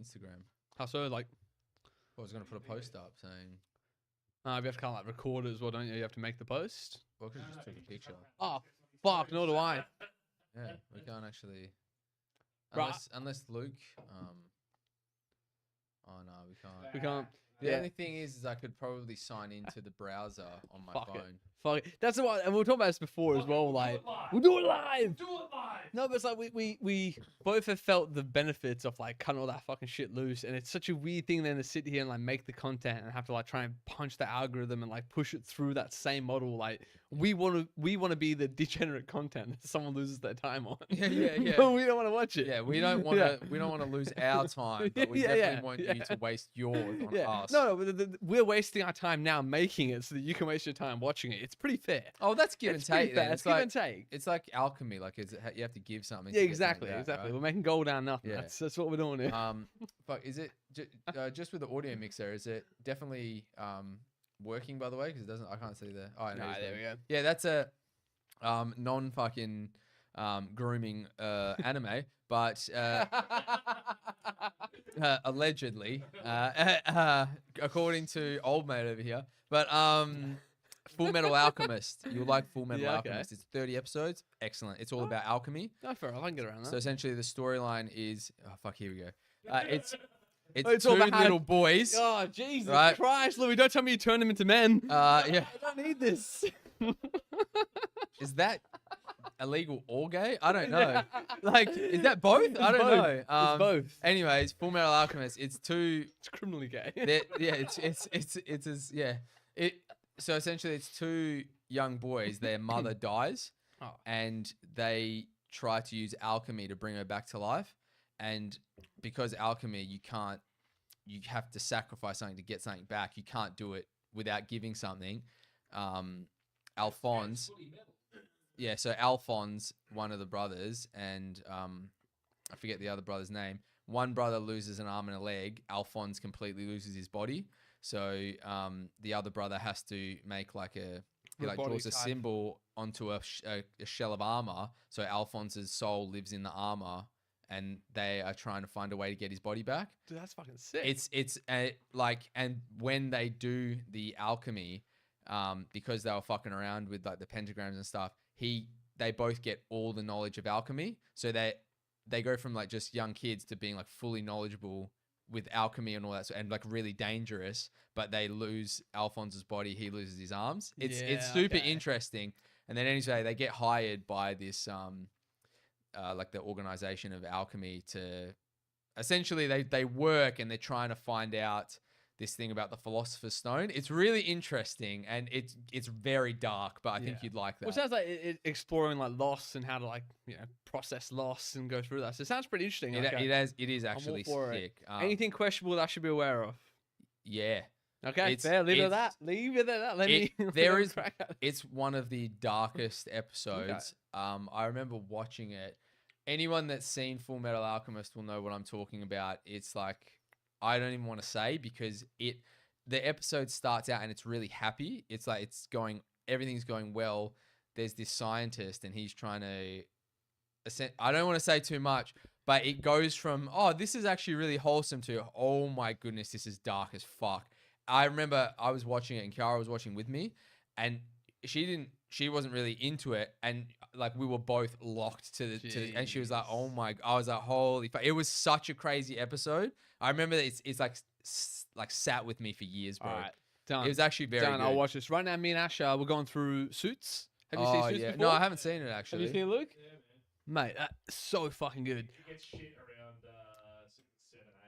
Instagram. How so? Like, I was gonna put a post up saying. you have to kind of like record it as well, don't you? You have to make the post. Well, I could just took a picture. Oh, fuck! Nor do I. Yeah, we can't actually. Right. Unless Luke. Oh no, we can't. We can't. The only thing is I could probably sign into the browser on my Fuck phone. it. Fuck it. That's what, and we were talking about this before as well. Like, we'll do it live. No, but it's like we both have felt the benefits of like cutting all that fucking shit loose, and it's such a weird thing then to sit here and like make the content and have to like try and punch the algorithm and like push it through that same model. Like we want to be the degenerate content that someone loses their time on. Yeah. But we don't want to watch it. Yeah, we don't want to lose our time, but we definitely want you to waste yours on us. No, but we're wasting our time now making it so that you can waste your time watching it. It's pretty fair. Oh, that's give and take. It's give and take. It's like alchemy. Like you have to give something. Yeah, to get exactly. something back, right? We're making gold out of nothing. Yeah. That's what we're doing here. But is it just with the audio mixer? Is it definitely working? By the way, because it doesn't. I can't see the. Oh, no, there we go. Yeah, that's a non fucking grooming anime, but allegedly, according to old mate over here. But Full Metal Alchemist. You'll like Full Metal Alchemist. It's 30 episodes. Excellent. It's all about alchemy. No, fair. I can get around that. So essentially, the storyline is. Oh fuck! Here we go. It's it's two all about little boys. Oh Jesus Right? Christ, Louis! Don't tell me you turn them into men. Yeah. I don't need this. Is that illegal or gay? I don't know. Like, is that both? I don't both. know. It's both. Anyways, Full Metal Alchemist. It's two. It's criminally gay. Yeah. It's as yeah. So essentially, it's two young boys. Their mother dies, and they try to use alchemy to bring her back to life. And because alchemy, you have to sacrifice something to get something back. You can't do it without giving something. Alphonse. Yeah, so Alphonse, one of the brothers, and I forget the other brother's name. One brother loses an arm and a leg. Alphonse completely loses his body. So the other brother has to make he draws a symbol onto a shell of armor. So Alphonse's soul lives in the armor, and they are trying to find a way to get his body back. Dude, that's fucking sick. It's and when they do the alchemy, because they were fucking around with like the pentagrams and stuff, they both get all the knowledge of alchemy. So they go from like just young kids to being like fully knowledgeable with alchemy and all that, and like really dangerous. But they lose Alphonse's body, he loses his arms. It's super interesting. And then anyway, they get hired by this like the organization of alchemy to essentially they work and they're trying to find out this thing about the Philosopher's Stone. It's really interesting and it's very dark, but I think you'd like that. Well, it sounds like exploring like loss and how to like process loss and go through that. So it sounds pretty interesting. It is actually sick. Anything questionable that I should be aware of? Yeah. Okay, fair. Leave it at that. Leave it at that. It's one of the darkest episodes. Okay. I remember watching it. Anyone that's seen Full Metal Alchemist will know what I'm talking about. It's like, I don't even want to say because the episode starts out and it's really happy. It's like everything's going well. There's this scientist and he's trying to. I don't want to say too much, but it goes from this is actually really wholesome to oh my goodness, this is dark as fuck. I remember I was watching it and Kiara was watching with me, and she wasn't really into it, and like we were both locked to and she was like, oh my, I was like, holy fuck. It was such a crazy episode. I remember that it's like sat with me for years, bro. All right, done. It was actually very good. I'll watch this. Right now, me and Ash, we're going through Suits. Have you seen Suits before? No, I haven't seen it actually. Have you seen Luke? Yeah, man. Mate, that's so fucking good. It gets shit around 7,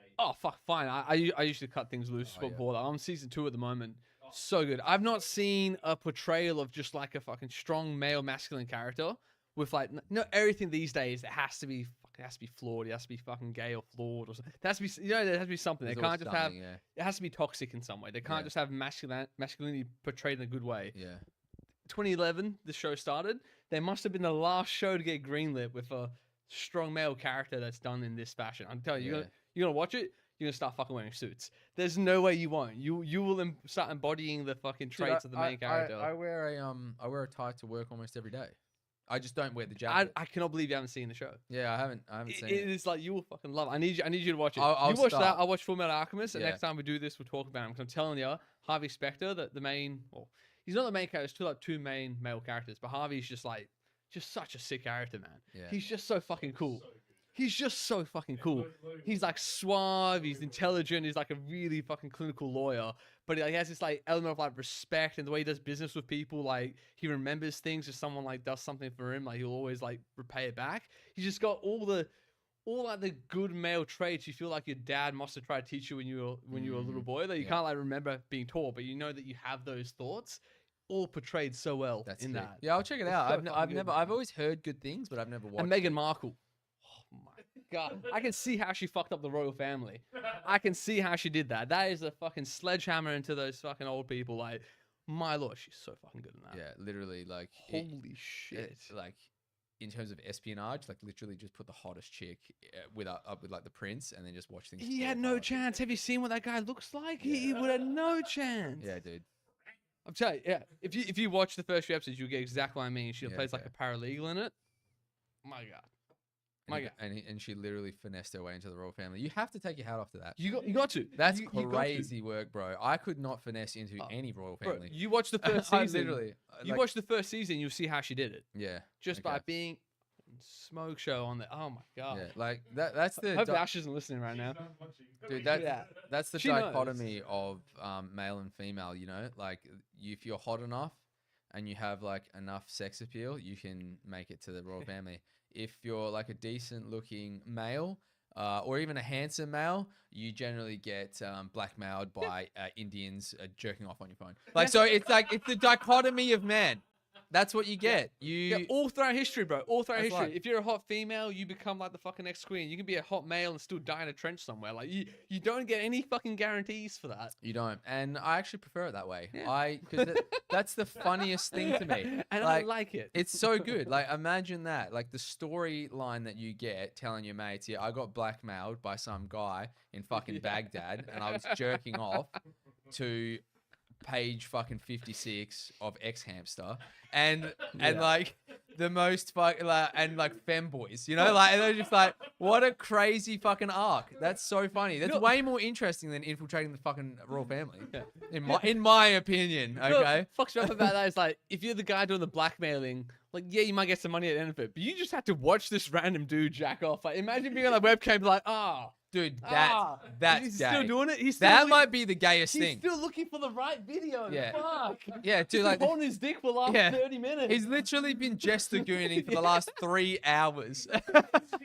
8. Oh, fuck, fine. I usually cut things loose before that. I'm on season 2 at the moment. So good. I've not seen a portrayal of just like a fucking strong male masculine character with like everything these days. It has to be flawed. It has to be fucking gay or flawed or something. There has to be there has to be something. They can't just have. Yeah. It has to be toxic in some way. They can't just have masculinity portrayed in a good way. Yeah. 2011, the show started. They must have been the last show to get greenlit with a strong male character that's done in this fashion. I'm telling you, you're gonna watch it. You're gonna start fucking wearing suits. There's no way you won't. You will start embodying the fucking traits of the main character. I wear a tie to work almost every day. I just don't wear the jacket. I cannot believe you haven't seen the show. Yeah, I haven't seen It it. is like you will fucking love it. I need you to watch it. I'll you watch that. start. I'll watch Full Metal Alchemist. And Yeah. next time we do this, we'll talk about him. Because I'm telling you, Harvey Specter, the main. Well, he's not the main character. There's two main male characters, but Harvey's just such a sick character, man. Yeah. He's just so fucking cool. So good. He's just so fucking cool. Look He's like suave. He's intelligent. He's like a really fucking clinical lawyer. But he has this like element of like respect and the way he does business with people. Like he remembers things if someone like does something for him. Like he'll always like repay it back. He's just got all the good male traits you feel like your dad must have tried to teach you when you were a little boy. That you can't like remember being taught, but you know that you have those thoughts. All portrayed so well in sick. that. Yeah, I'll check it out. so I've always heard good things, but I've never watched. And Meghan Markle. Oh my God. I can see how she fucked up the royal family. I can see how she did that. That is a fucking sledgehammer into those fucking old people. Like, my lord, she's so fucking good in that. Yeah, literally, like Holy shit. like in terms of espionage, like literally just put the hottest chick up with like the prince, and then just watch things. He fall had no apart. chance. Have you seen what that guy looks like? Yeah. He would have no chance. Yeah, dude. I'm telling you, yeah. If you watch the first few episodes, you'll get exactly what I mean. She Yeah, plays like okay. a paralegal in it. My God. My God. And she literally finessed her way into the royal family. You have to take your hat off to that. You got to. That's You got to. crazy work, bro. I could not finesse into any royal Bro, family. you watch the first I season. literally, You like, watch the first season, you'll see how she did it. yeah, Just okay. by being smoke show on the. Oh my God. yeah, like that's the I hope Ash isn't listening right now. dude. Yeah. That's the She knows. dichotomy of male and female. You know, like if you're hot enough and you have like enough sex appeal, you can make it to the royal family. If you're like a decent looking male, or even a handsome male, you generally get blackmailed by Indians jerking off on your phone. Like, so it's the dichotomy of man. That's what you get. Yeah, all throughout history, bro. All throughout That's history. life. If you're a hot female, you become like the fucking next queen. You can be a hot male and still die in a trench somewhere. Like you don't get any fucking guarantees for that. You don't, and I actually prefer it that way. Yeah. Because that's the funniest thing to me. And I like it. It's so good. Like, imagine that. Like, the storyline that you get telling your mates, yeah, I got blackmailed by some guy in fucking Baghdad, and I was jerking off to page fucking 56 of X Hamster, and like the most and like femboys, you know, like, and they're just like, what a crazy fucking arc. That's so funny. That's way more interesting than infiltrating the fucking royal family, in my opinion. Okay. Fucks me up about that is like, if you're the guy doing the blackmailing, like, yeah, you might get some money at the end of it, but you just have to watch this random dude jack off. Like, imagine being on a webcam like, Dude, that's he's gay. still doing it. He's still That looking, might be the gayest he's thing. still looking for the right video. Yeah. Fuck. Yeah, dude, like, holding his dick for the last 30 minutes. he's literally been gesticulating for the last 3 hours.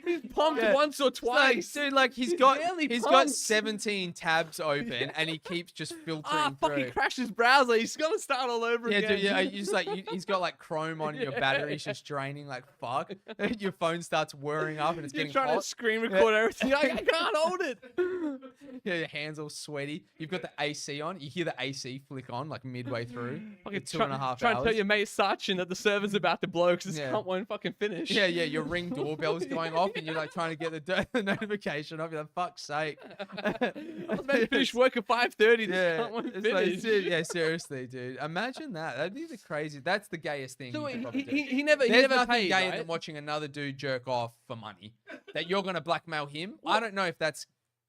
He's pumped Yeah. once or Like, twice. dude, like he's barely got pumped. 17 tabs open, and he keeps just filtering Fuck, he through. crashed his browser. He's gonna start all over Yeah, again. dude, yeah, you just like he's got like Chrome on, your battery's just draining like fuck. Your phone starts whirring up and it's You're getting trying to hot. screen record everything. Like, I can't hold it. Yeah, your hands all sweaty. You've got the AC on. You hear the AC flick on like midway through. Fucking Two and a half Trying to hours. tell your mate Sachin that the server's about to blow because this Yeah. cunt won't fucking finish. Yeah, your Ring doorbell's going off, and you're like trying to get the notification off. You're like, fuck's sake. I was about to finish work at 5:30. This Yeah, cunt won't it's like, finish. dude, yeah, seriously, dude. Imagine that. That'd be the crazy. That's the gayest thing. So you could he, probably do. he never There's never nothing paid, gayer right? than watching another dude jerk off for money. That you're gonna blackmail him. I don't know if that's.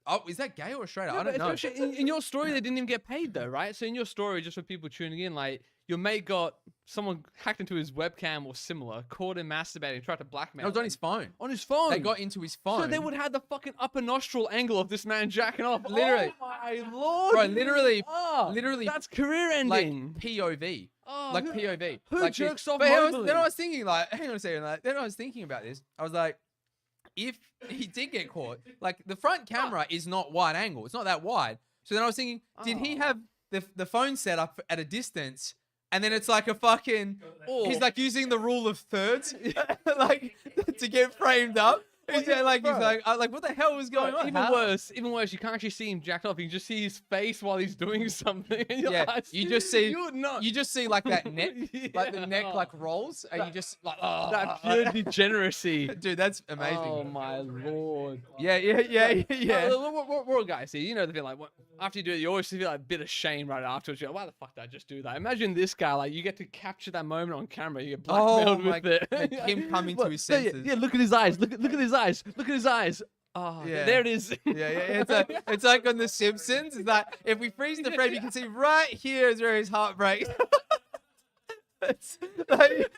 Oh, is that gay or straight? No, I don't but know. especially in your story, they didn't even get paid though, right? So in your story, just for people tuning in, like your mate got someone hacked into his webcam or similar, caught him masturbating, tried to blackmail. It was on him. his phone. On his phone. They got into his phone. So they would have the fucking upper nostril angle of this man jacking off. Literally. Oh my lord. Bro, literally, Oh, literally, that's career like ending. POV. Oh, Like who- POV. who like jerks off But mobily? then I was thinking, like, hang on a second. Like, then I was thinking about this. I was like, if he did get caught, like, the front camera is not wide angle. It's not that wide. So then I was thinking, did he have the phone set up at a distance? And then it's like a fucking, he's like using the rule of thirds, like, to get framed up. He's yeah, like, bro. what the hell was going on? Even How? worse, you can't actually see him jacked off. You can just see his face while he's doing something. And your eyes, you just see, you would not. you just see like that neck, like the Yeah. neck like rolls, and you just like, That pure degeneracy. dude, that's amazing. Oh my lord. Yeah. We're all guys here. You know the thing, like after you do it, you always feel like a bit of shame right afterwards. You're like, why the fuck did I just do that? Imagine this guy, like you get to capture that moment on camera. You get blackmailed with it. Like him coming to his Yeah, senses. yeah, look at his eyes. Look at his eyes. Look at his eyes. Oh, Yeah. there it is. It's like on The Simpsons. It's like if we freeze the frame, you can see right here is where his heart breaks. It's like,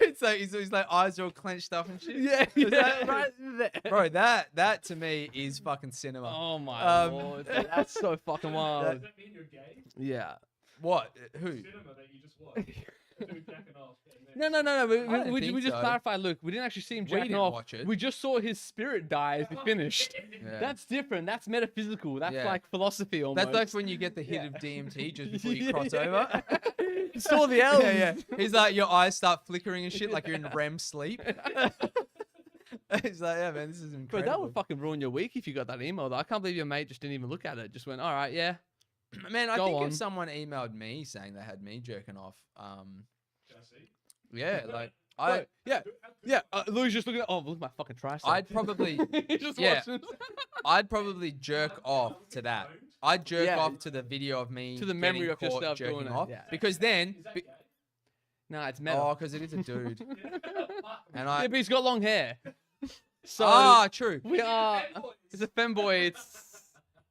it's like his like eyes are all clenched up and shit. Yeah, Is that yeah. right there? Bro, that to me is fucking cinema. Oh my Um, lord, that's so fucking wild. Does that mean you're gay? Yeah. What? Who? Cinema that you just watched. Dude jacking off. No. I don't We think just so. clarified. Look, we didn't actually see him We jacking didn't off. watch it. We just saw his spirit die as he finished. Yeah. That's different. That's metaphysical. That's Yeah. like philosophy almost. That's like when you get the hit of DMT just before you Yeah, cross yeah. over. You saw the elves. Yeah. He's like, your eyes start flickering and shit like you're in REM sleep. He's like, yeah, man, this is Bro, incredible. that would fucking ruin your week if you got that email. Though I can't believe your mate just didn't even look at it. Just went, all right, yeah. Man, I Go think on. if someone emailed me saying they had me jerking off, Jesse. yeah, like Right, yeah. Louis just looking at. Oh, look at my fucking tricep. I'd probably, He's just yeah. watching. I'd probably jerk off to that. I'd jerk Yeah. off to the video of me To the getting memory of caught yourself jerking doing it, off, yeah. because then, Is that gay? Nah, it's metal. because it is a dude, and Yeah, I, but he's got long hair. So true, we are. It's a femboy.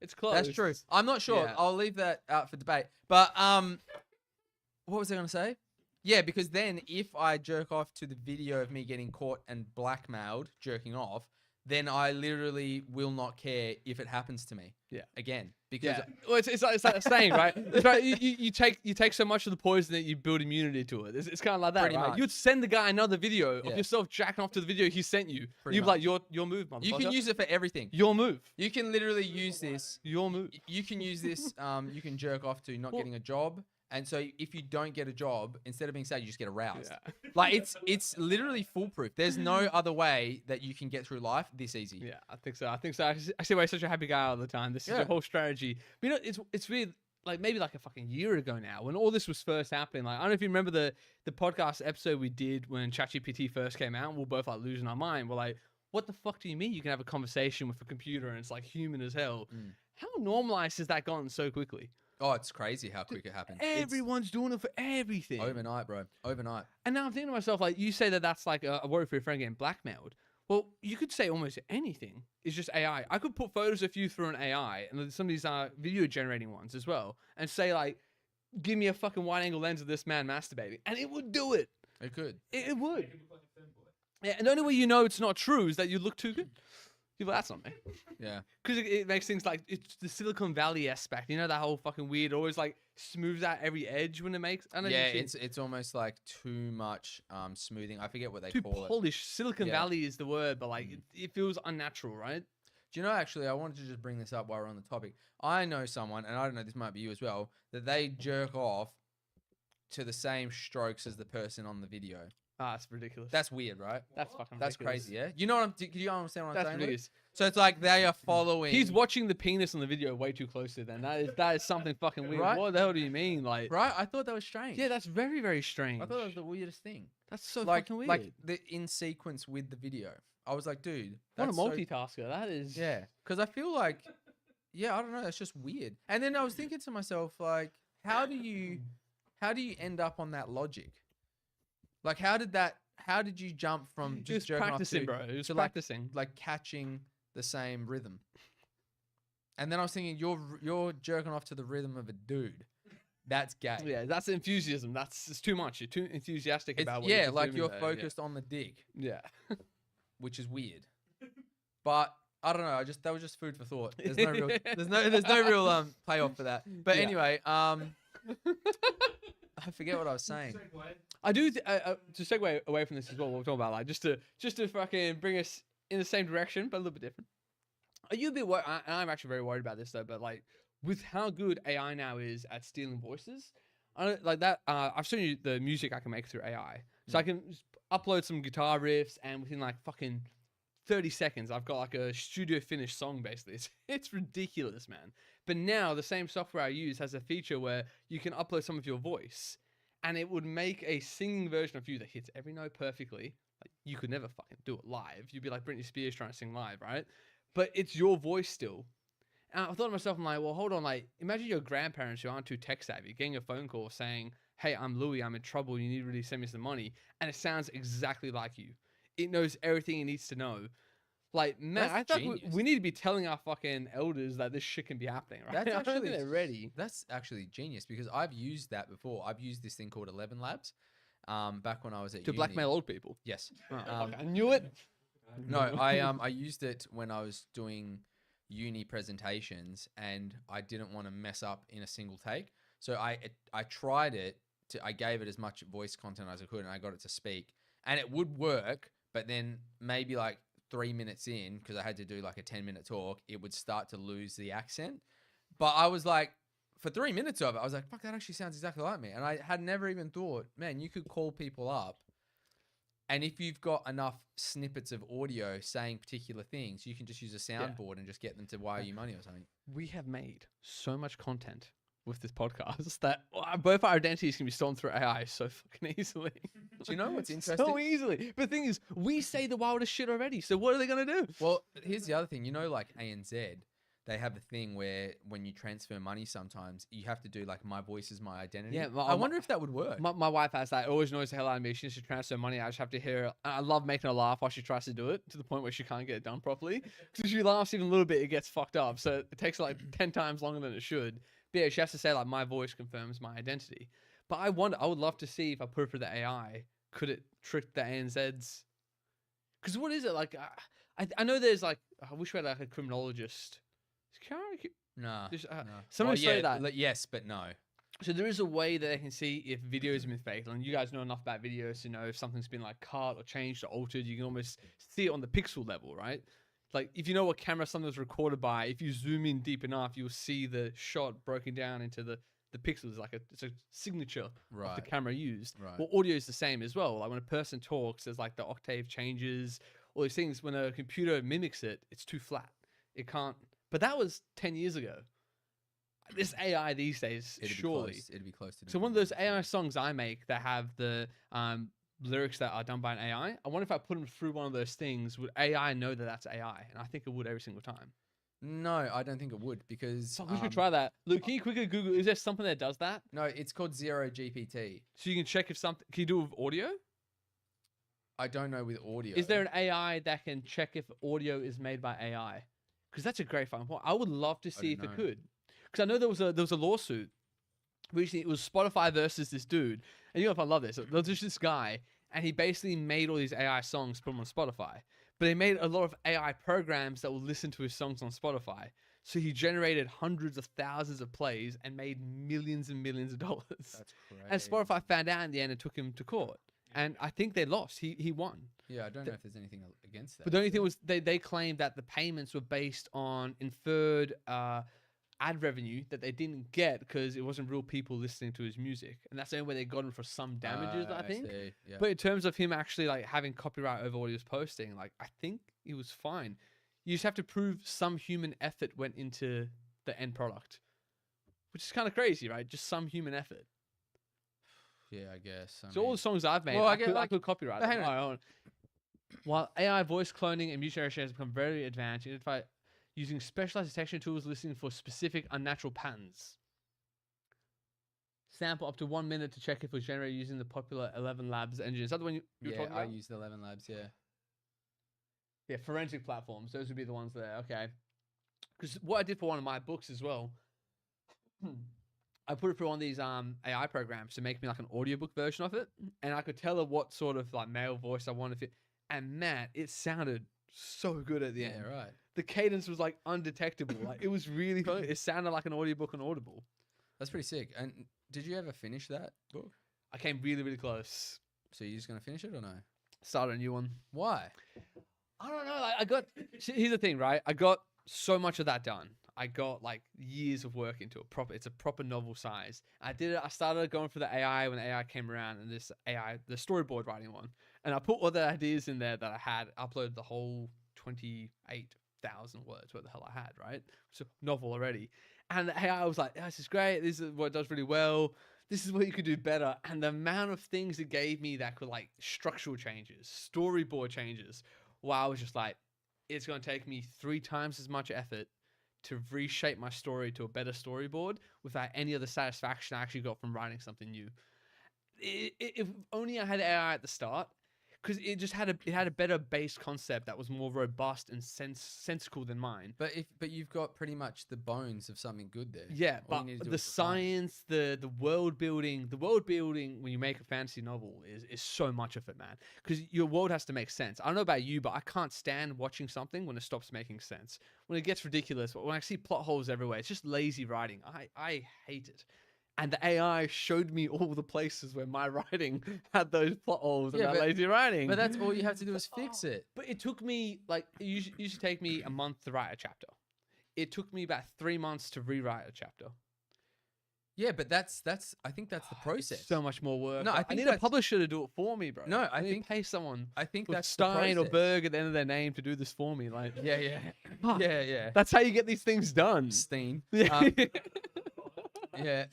It's close. that's true. I'm not sure. Yeah. I'll leave that out for debate. But what was I gonna say? Yeah, because then if I jerk off to the video of me getting caught and blackmailed jerking off, then I literally will not care if it happens to me. Yeah. Again, because Yeah. Well, it's like a saying, right? It's right. You take so much of the poison that you build immunity to it. It's kind of like that, Pretty right? much. You'd send the guy another video Yeah. of yourself jacking off to the video he sent you. Pretty You'd be like, your move, motherfucker. you can use it for everything. your move. You can literally use this. Your move. You can use this. You can jerk off to not Well- getting a job. And so if you don't get a job, instead of being sad, you just get aroused. Yeah. Like it's literally foolproof. There's no other way that you can get through life this easy. Yeah, I think so. I see why you're such a happy guy all the time. This is Yeah. your whole strategy. But you know, it's weird. Like maybe like a fucking year ago now, when all this was first happening. Like I don't know if you remember the podcast episode we did when ChatGPT first came out. And we're both like losing our mind. We're like, what the fuck do you mean you can have a conversation with a computer and it's like human as hell? Mm. How normalized has that gotten so quickly? Oh, it's crazy how quick it happens. It's Everyone's doing it for everything. overnight, bro. Overnight. And now I'm thinking to myself, like, you say that that's like a worry for your friend getting blackmailed. Well, you could say almost anything. It's just AI. I could put photos of you through an AI, and there's some of these video generating ones as well, and say, like, give me a fucking wide angle lens of this man masturbating. And it would do it. It could. It would. Yeah, and the only way you know it's not true is that you look too good. You're like, that's not me. Yeah. Because it makes things like, it's the Silicon Valley aspect. You know, that whole fucking weird, always like smooths out every edge when it makes. I don't know Yeah, if you've seen it's almost like too much smoothing. I forget what they too call it. polished. Silicon Yeah. Valley is the word, but like it feels unnatural, right? Do you know, actually, I wanted to just bring this up while we're on the topic. I know someone, and I don't know, this might be you as well, that they jerk off to the same strokes as the person on the video. Ah, it's ridiculous. That's weird, right? That's fucking That's ridiculous. crazy, yeah? You know what I'm... Do you understand what I'm That's saying? Luke? ridiculous. So it's like they are following... He's watching the penis on the video way too closely. Then that is something fucking weird. Right? What the hell do you mean? Like, Right? I thought that was strange. yeah, that's very very strange. I thought that was the weirdest thing. That's so like, fucking weird. like the in sequence with the video. I was like, dude, what a that's so- multitasker that is. Yeah, because I feel like, yeah, I don't know, that's just weird. And then I was thinking to myself, like, how do you end up on that logic? Like, how did you jump from He just was jerking practicing, off to, bro. He was to practicing. like catching the same rhythm? And then I was thinking, you're jerking off to the rhythm of a dude. That's gay. Yeah, that's enthusiasm. It's too much. You're too enthusiastic It's, about what yeah, you're like consuming you're there, yeah. focused on the dick, Yeah. which is weird. But I don't know. That was just food for thought. There's no real, there's no real payoff for that. But Yeah. anyway, I forget what I was saying. I do to segue away from this as well. What we're talking about, like just to fucking bring us in the same direction, but a little bit different. Are you a bit worried? I'm actually very worried about this though. But like with how good AI now is at stealing voices, I don't like that. I've shown you the music I can make through AI. So I can upload some guitar riffs, and within like fucking 30 seconds, I've got like a studio finished song. Basically, it's ridiculous, man. But now the same software I use has a feature where you can upload some of your voice, and it would make a singing version of you that hits every note perfectly. Like, you could never fucking do it live. You'd be like Britney Spears trying to sing live, right? But it's your voice still. And I thought to myself, I'm like, well, hold on. Like, imagine your grandparents who aren't too tech savvy getting a phone call saying, hey, I'm Louis, I'm in trouble, you need to really send me some money. And it sounds exactly like you. It knows everything it needs to know. Like, man, That's I thought genius. we need to be telling our fucking elders that this shit can be happening, right? That's I don't think actually they're ready. That's actually genius because I've used that before. I've used this thing called 11 Labs. Back when I was at To uni. blackmail old people. Yes. Oh, fuck, I knew it. No, I used it when I was doing uni presentations and I didn't want to mess up in a single take. So I tried it I gave it as much voice content as I could and I got it to speak and it would work, but then maybe like 3 minutes in, because I had to do like a 10-minute talk, it would start to lose the accent. But I was like, for 3 minutes of it, I was like, fuck, that actually sounds exactly like me. And I had never even thought, man, you could call people up. And if you've got enough snippets of audio saying particular things, you can just use a soundboard and just get them to wire you money or something. We have made so much content with this podcast that both our identities can be stolen through AI so fucking easily. Do you know what's interesting? So easily. But the thing is, we say the wildest shit already. So what are they going to do? Well, here's the other thing. You know, like ANZ, they have a thing where when you transfer money sometimes, you have to do like my voice is my identity. Yeah, I wonder if that would work. My wife has that. It always annoys the hell out of me. She needs to transfer money. I just have to hear her. I love making her laugh while she tries to do it to the point where she can't get it done properly. Because if she laughs even a little bit, it gets fucked up. So it takes her like 10 times longer than it should. But yeah, she has to say like my voice confirms my identity. But I wonder, I would love to see if I put it through the AI, could it trick the ANZs? Because what is it like? I know there's like, I wish we had like a criminologist. No. Someone say yeah, that. yes, but no. So there is a way that they can see if videos have been faked. And you guys know enough about videos to know if something's been like cut or changed or altered. You can almost see it on the pixel level, right? Like if you know what camera something was recorded by, if you zoom in deep enough, you'll see the shot broken down into the pixels. Like it's a signature of the camera used. Right. Well, audio is the same as well. Like when a person talks, there's like the octave changes, all these things. When a computer mimics it, it's too flat. It can't. But that was 10 years ago. This AI these days, It'd be close to. So one of those AI songs I make that have the lyrics that are done by an AI, I wonder if I put them through one of those things, would AI know that that's AI? And I think it would every single time. No, I don't think it would because... So we should try that. Luke, can you quickly Google, is there something that does that? No, it's called Zero GPT. So you can check if something, can you do it with audio? I don't know with audio. Is there an AI that can check if audio is made by AI? Because that's a great fucking point. I would love to see if it could. Because I know there was a lawsuit recently. It was Spotify versus this dude. And you know if I love this. There was just this guy, and he basically made all these AI songs, put them on Spotify. But they made a lot of AI programs that will listen to his songs on Spotify. So he generated hundreds of thousands of plays and made millions and millions of dollars. That's crazy. And Spotify found out in the end and took him to court. And I think they lost. He won. Yeah, I don't know if there's anything against that. But the only thing was they claimed that the payments were based on inferred ad revenue that they didn't get because it wasn't real people listening to his music. And that's the only way they got him for some damages, I think. See. Yeah. But in terms of him actually like having copyright over what he was posting, like I think he was fine. You just have to prove some human effort went into the end product, which is kind of crazy, right? Just some human effort. Yeah, I guess. So all the songs I've made, well, I could copyright them. hang on. Alright. While AI voice cloning and music generation has become very advanced, identify using specialized detection tools listening for specific unnatural patterns. Sample up to 1 minute to check if it was generated using the popular 11 Labs engine. Is that the one you were talking about? I use the 11 Labs, yeah. Yeah, forensic platforms. Those would be the ones there. Okay. Because what I did for one of my books as well, I put it through one of these AI programs to make me like an audiobook version of it. And I could tell it what sort of like male voice I wanted it. And man, it sounded so good at the end. Yeah, right. The cadence was like undetectable. Like it was really fun. It sounded like an audiobook on Audible. That's pretty sick. And did you ever finish that book? I came really, really close. So you're just going to finish it or no? Start a new one. Why? I don't know. Like, here's the thing, right? I got so much of that done. I got like years of work into it. It's a proper novel size. I did it. I started going for the AI when the AI came around, and this AI, the storyboard writing one, and I put all the ideas in there that I had. Uploaded the whole 28,000 words, what the hell I had, right? So novel already, and the AI was like, oh, "This is great. This is what it does really well. This is what you could do better." And the amount of things it gave me that could like structural changes, storyboard changes, wow, I was just like, it's going to take me 3 times as much effort to reshape my story to a better storyboard without any of the satisfaction I actually got from writing something new. If only I had AI at the start, because it just had a better base concept that was more robust and sensical than mine. But you've got pretty much the bones of something good there. Yeah, All you but need to do the is refine it. science, the world building when you make a fantasy novel is so much of it, man. Because your world has to make sense. I don't know about you, but I can't stand watching something when it stops making sense. When it gets ridiculous, when I see plot holes everywhere, it's just lazy writing. I hate it. And the AI showed me all the places where my writing had those plot holes and Yeah, that lazy writing. But that's all you have to do is fix it. But it took me like it used to take me a month to write a chapter. It took me about 3 months to rewrite a chapter. Yeah, but that's I think that's the process. It's so much more work. No, I I think need a that's- publisher to do it for me, bro. No, I need think- to pay someone I think with that's the Stein or process. Berg at the end of their name to do this for me. Like, Yeah. Fuck. Yeah. that's how you get these things done. Steen. Yeah. Yeah.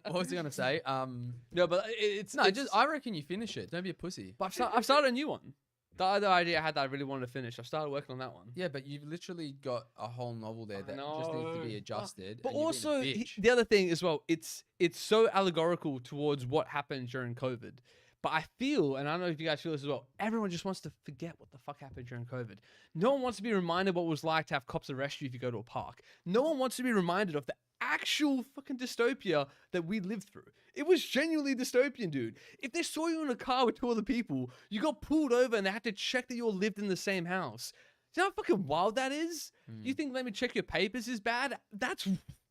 What was I gonna say? No, but it's No, it's, just I reckon you finish it. Don't be a pussy. But I've started a new one. The other idea I had that I really wanted to finish, I started working on that one. Yeah, but you've literally got a whole novel there that just needs to be adjusted. But and you're being a also, bitch. the other thing as well, it's so allegorical towards what happened during COVID. But I feel, and I don't know if you guys feel this as well, everyone just wants to forget what the fuck happened during COVID. No one wants to be reminded what it was like to have cops arrest you if you go to a park. No one wants to be reminded of the actual fucking dystopia that we lived through. It was genuinely dystopian, dude. If they saw you in a car with 2 other people, you got pulled over and they had to check that you all lived in the same house. Do you know how fucking wild that is? You think let me check your papers is bad? That's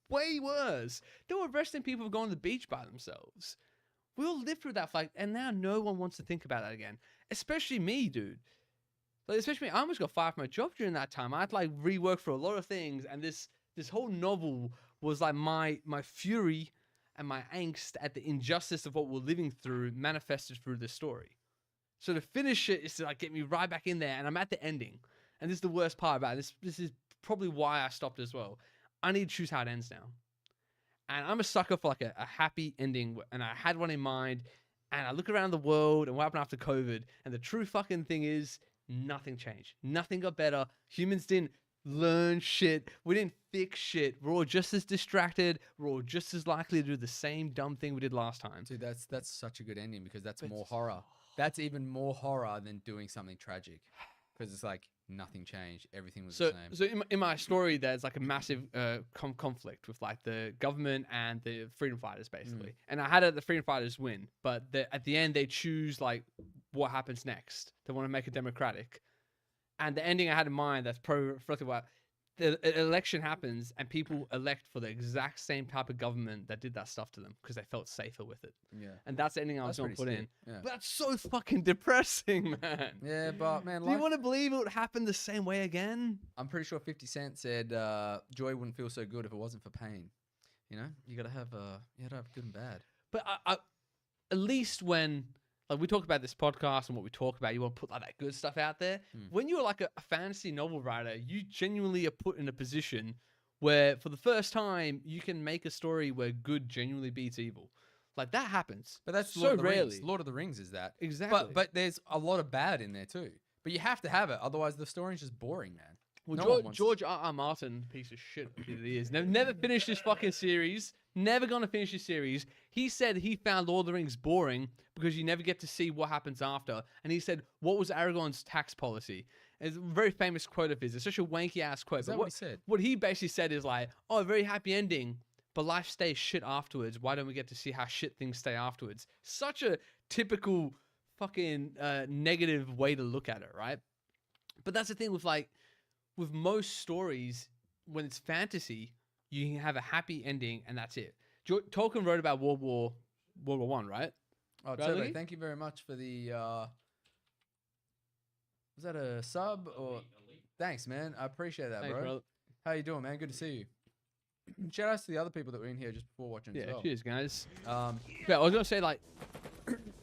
way worse. They were arresting people for going to the beach by themselves. We all lived through that fight, and now no one wants to think about that again. Especially me, dude. Like, especially me. I almost got fired from my job during that time. I had to like rework for a lot of things, and this whole novel was like my fury and my angst at the injustice of what we're living through manifested through this story. So to finish it is to like get me right back in there, and I'm at the ending. And this is the worst part about it. This is probably why I stopped as well. I need to choose how it ends now. And I'm a sucker for like a happy ending, and I had one in mind. And I look around the world and what happened after COVID, and the true fucking thing is nothing changed. Nothing got better. Humans didn't learn shit. We didn't fix shit. We're all just as distracted. We're all just as likely to do the same dumb thing we did last time. Dude, that's such a good ending because that's more horror. That's even more horror than doing something tragic. Because it's like nothing changed. Everything was the same. So in my story, there's like a massive conflict with like the government and the freedom fighters, basically. And I had the freedom fighters win, but at the end they choose like what happens next. They want to make it democratic. And the ending I had in mind that's reflective about the election happens and people elect for the exact same type of government that did that stuff to them because they felt safer with it. Yeah. And that's the ending I was going to put in. Yeah. But that's so fucking depressing, man. Yeah, but man, Do you want to believe it would happen the same way again? I'm pretty sure 50 Cent said joy wouldn't feel so good if it wasn't for pain. You know, you gotta have good and bad. But I at least when like we talk about this podcast and what we talk about, you want to put like that good stuff out there. When you're like a fantasy novel writer, you genuinely are put in a position where for the first time you can make a story where good genuinely beats evil. Like that happens. But that's so Lord of the rarely. Rings. Lord of the Rings is that. Exactly. But there's a lot of bad in there too. But you have to have it, otherwise the story's just boring, man. Well, No one wants George R. Martin, piece of shit, he is. Never finished this fucking series. Never gonna finish this series. He said he found Lord of the Rings boring because you never get to see what happens after. And he said, "What was Aragorn's tax policy?" It's a very famous quote of his. It's such a wanky ass quote. Is that but what he said? What he basically said is like, "Oh, very happy ending, but life stays shit afterwards. Why don't we get to see how shit things stay afterwards?" Such a typical fucking negative way to look at it, right? But that's the thing with most stories, when it's fantasy, you can have a happy ending and that's it. Tolkien wrote about World War One, right? Oh, Right, Turbo, Lee? thank you very much for the was that a sub or thanks, man. I appreciate that, Thanks, bro. bro. How you doing, man? Good to see you. Shout outs to the other people that were in here just before watching Yeah, as well. cheers, guys. Um, Yeah, I was gonna say like,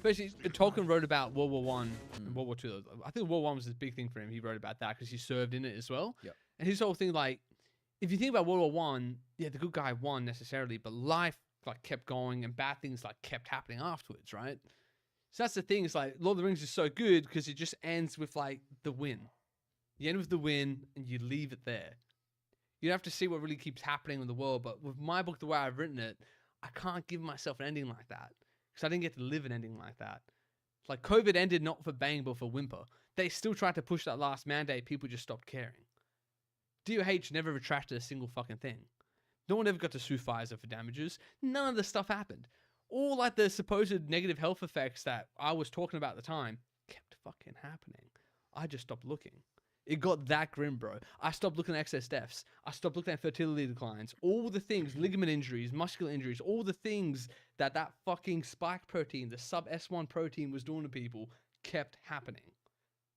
basically, Tolkien wrote about World War One and World War Two. I think World War One was a big thing for him. He wrote about that because he served in it as well. Yep. And his whole thing, like, if you think about World War One, yeah, the good guy won necessarily, but life like kept going and bad things like kept happening afterwards, right? So that's the thing. It's like Lord of the Rings is so good because it just ends with like the win. You end with the win and you leave it there. You don't have to see what really keeps happening in the world. But with my book, the way I've written it, I can't give myself an ending like that because I didn't get to live an ending like that. Like COVID ended not for bang, but for whimper. They still tried to push that last mandate. People just stopped caring. DOH never retracted a single fucking thing. No one ever got to sue Pfizer for damages. None of this stuff happened. All like the supposed negative health effects that I was talking about at the time kept fucking happening. I just stopped looking. It got that grim, bro. I stopped looking at excess deaths. I stopped looking at fertility declines. All the things, ligament injuries, muscular injuries, all the things that fucking spike protein, the sub S1 protein was doing to people kept happening.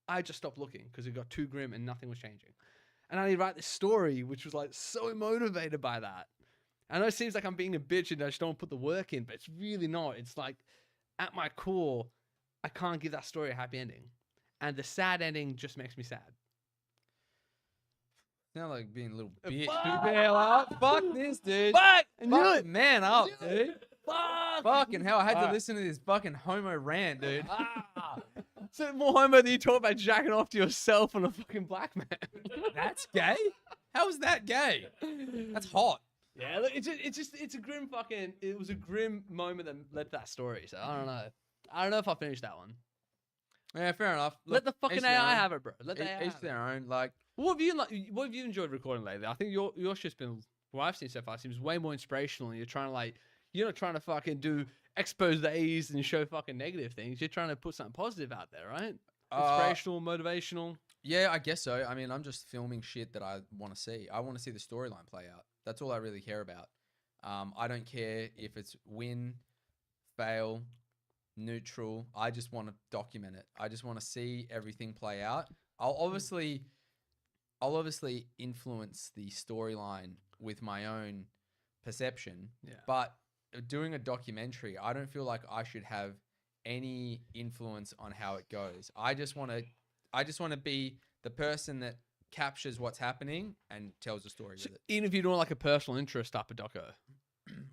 I just stopped looking because it got too grim and nothing was changing. And I write this story, which was like so motivated by that. I know it seems like I'm being a bitch and I just don't put the work in, but it's really not. It's like, at my core, I can't give that story a happy ending. And the sad ending just makes me sad. sound like being a little bitch. Fuck! Fuck this, dude. Fuck! I knew Fuck it! man up, dude. Fuck! Fucking hell, I had to Alright. listen to this fucking homo rant, dude. So more homo than you talk about jacking off to yourself on a fucking black man. That's gay? How is that gay? That's hot. Yeah, look, it's a grim fucking. It was a grim moment that led to that story. So I don't know. I don't know if I finished that one. Yeah, fair enough. Let the fucking each their AI own. have it, bro. Let the AI Each have it. their own. Like, What have you enjoyed recording lately? I think your shit's been, what I've seen so far seems way more inspirational. And you're not trying to fucking do exposés and show fucking negative things. You're trying to put something positive out there, right? Inspirational, motivational. yeah, I guess so. I mean, I'm just filming shit that I want to see. I want to see the storyline play out. That's all I really care about. I don't care if it's win, fail, neutral. I just want to document it. I just want to see everything play out. I'll obviously influence the storyline with my own perception. Yeah. But doing a documentary, I don't feel like I should have any influence on how it goes. I just want to be the person that captures what's happening and tells a story So with it. even if you're doing like a personal interest type of doco,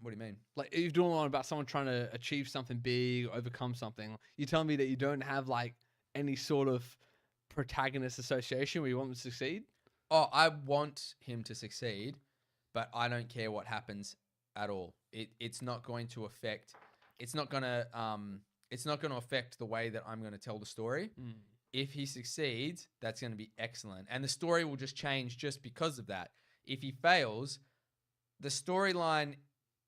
What do you mean? like if you're doing one about someone trying to achieve something big, overcome something, you're telling me that you don't have like any sort of protagonist association where you want them to succeed? Oh, I want him to succeed, but I don't care what happens at all. It's not going to affect. It's not gonna affect the way that I'm gonna tell the story. If he succeeds, that's going to be excellent. And the story will just change just because of that. If he fails, the storyline,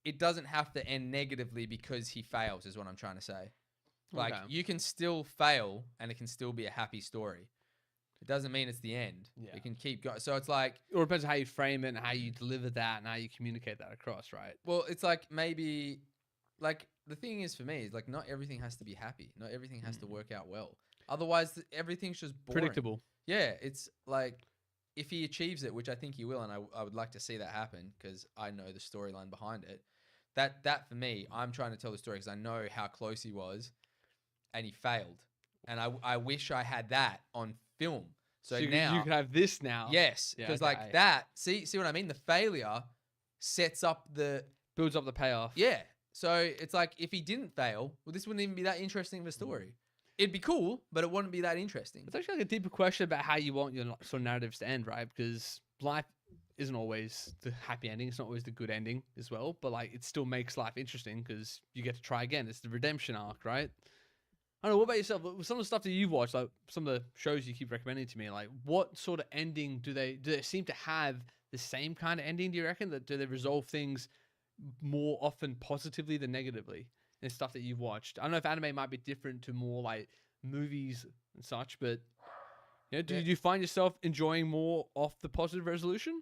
it doesn't have to end negatively because he fails, is what I'm trying to say. Like, Okay. you can still fail and it can still be a happy story. It doesn't mean it's the end. Yeah. It can keep going. So it's like, Or it depends on how you frame it and how you deliver that and how you communicate that across, right? well, it's like maybe, like, the thing is for me, is like, not everything has to be happy. Not everything has to work out well. Otherwise, everything's just boring. Predictable. Yeah, it's like if he achieves it, which I think he will, and I would like to see that happen because I know the storyline behind it. That for me, I'm trying to tell the story because I know how close he was, and he failed, and I wish I had that on film. So now you can have this now. yes, Yeah, because okay. like that. See what I mean? The failure sets up the Builds up the payoff. yeah. So it's like if he didn't fail, well, this wouldn't even be that interesting of a story. It'd be cool, but it wouldn't be that interesting. It's actually like a deeper question about how you want your sort of narratives to end, right? Because life isn't always the happy ending. It's not always the good ending as well. But like, it still makes life interesting because you get to try again. It's the redemption arc, right? I don't know. What about yourself? Some of the stuff that you've watched, like some of the shows you keep recommending to me, like what sort of ending do they seem to have the same kind of ending? Do you reckon that do they resolve things more often positively than negatively? And stuff that you've watched. I don't know if anime might be different to more like movies and such, but you know, do you find yourself enjoying more off the positive resolution,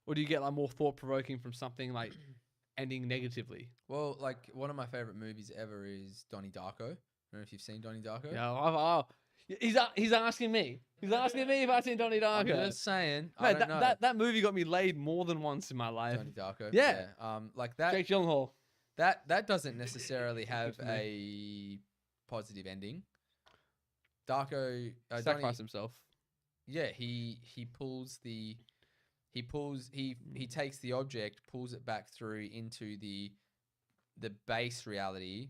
or do you get like more thought provoking from something like ending negatively? Well, like one of my favorite movies ever is Donnie Darko. I don't know if you've seen Donnie Darko. Yeah, He's asking me. He's asking me if I've seen Donnie I'm Darko. just saying. I Man, don't know. that movie got me laid more than once in my life. Donnie Darko. Yeah. Like that. Jake Gyllenhaal. That doesn't necessarily have for me. a positive ending. Darko. Donnie, Sacrificed himself. yeah, he takes the object, pulls it back through into the base reality.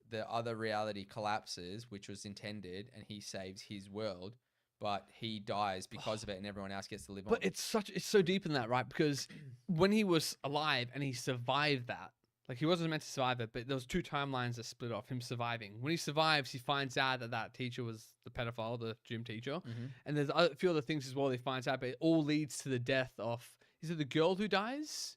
The other reality collapses, which was intended, and he saves his world, but he dies because of it, and everyone else gets to live on. But it's so deep in that, right? Because when he was alive and he survived that, like he wasn't meant to survive it, but there was 2 timelines that split off him surviving. When he survives, he finds out that teacher was the pedophile, the gym teacher, and there's a few other things as well. He finds out, but it all leads to the death of. Is it the girl who dies?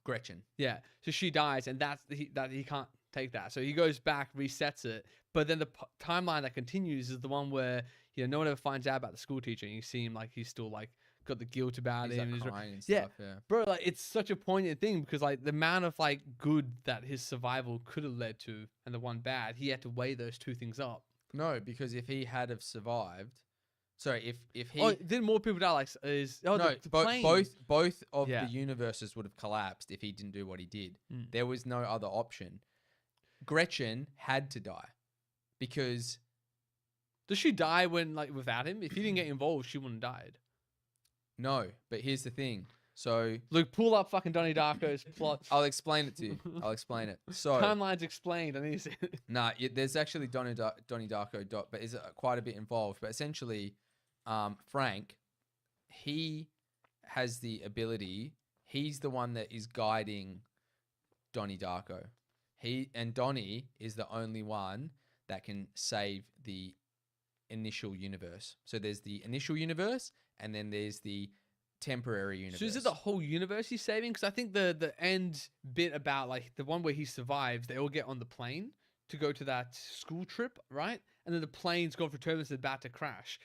Gretchen. Yeah. So she dies, and he can't take that. So he goes back, resets it. But then the timeline that continues is the one where no one ever finds out about the school teacher. And you see him like he's still like got the guilt about He's him. like He's crying and stuff. Yeah. bro, like it's such a poignant thing because like the amount of like good that his survival could have led to, and the one bad, he had to weigh those 2 things up. No, because if he had have survived, sorry, if he Didn't more people die? Like no, the plane. both of Yeah. the universes would have collapsed if he didn't do what he did. Mm. There was no other option. Gretchen had to die because Does she die when like without him? If he didn't get involved, she wouldn't have died. no. But here's the thing. So Luke, pull up fucking Donnie Darko's plot. I'll explain it to you. I'll explain it. So Timeline's explained. I need to see it. there's actually Donnie Darko but is quite a bit involved. But essentially, Frank, he has the ability. He's the one that is guiding Donnie Darko. And Donnie is the only one that can save the initial universe. So there's the initial universe, and then there's the temporary universe. So is it the whole universe he's saving? Because I think the end bit about like the one where he survives, they all get on the plane to go to that school trip, right? And then the plane's gone for turbulence, it's about to crash.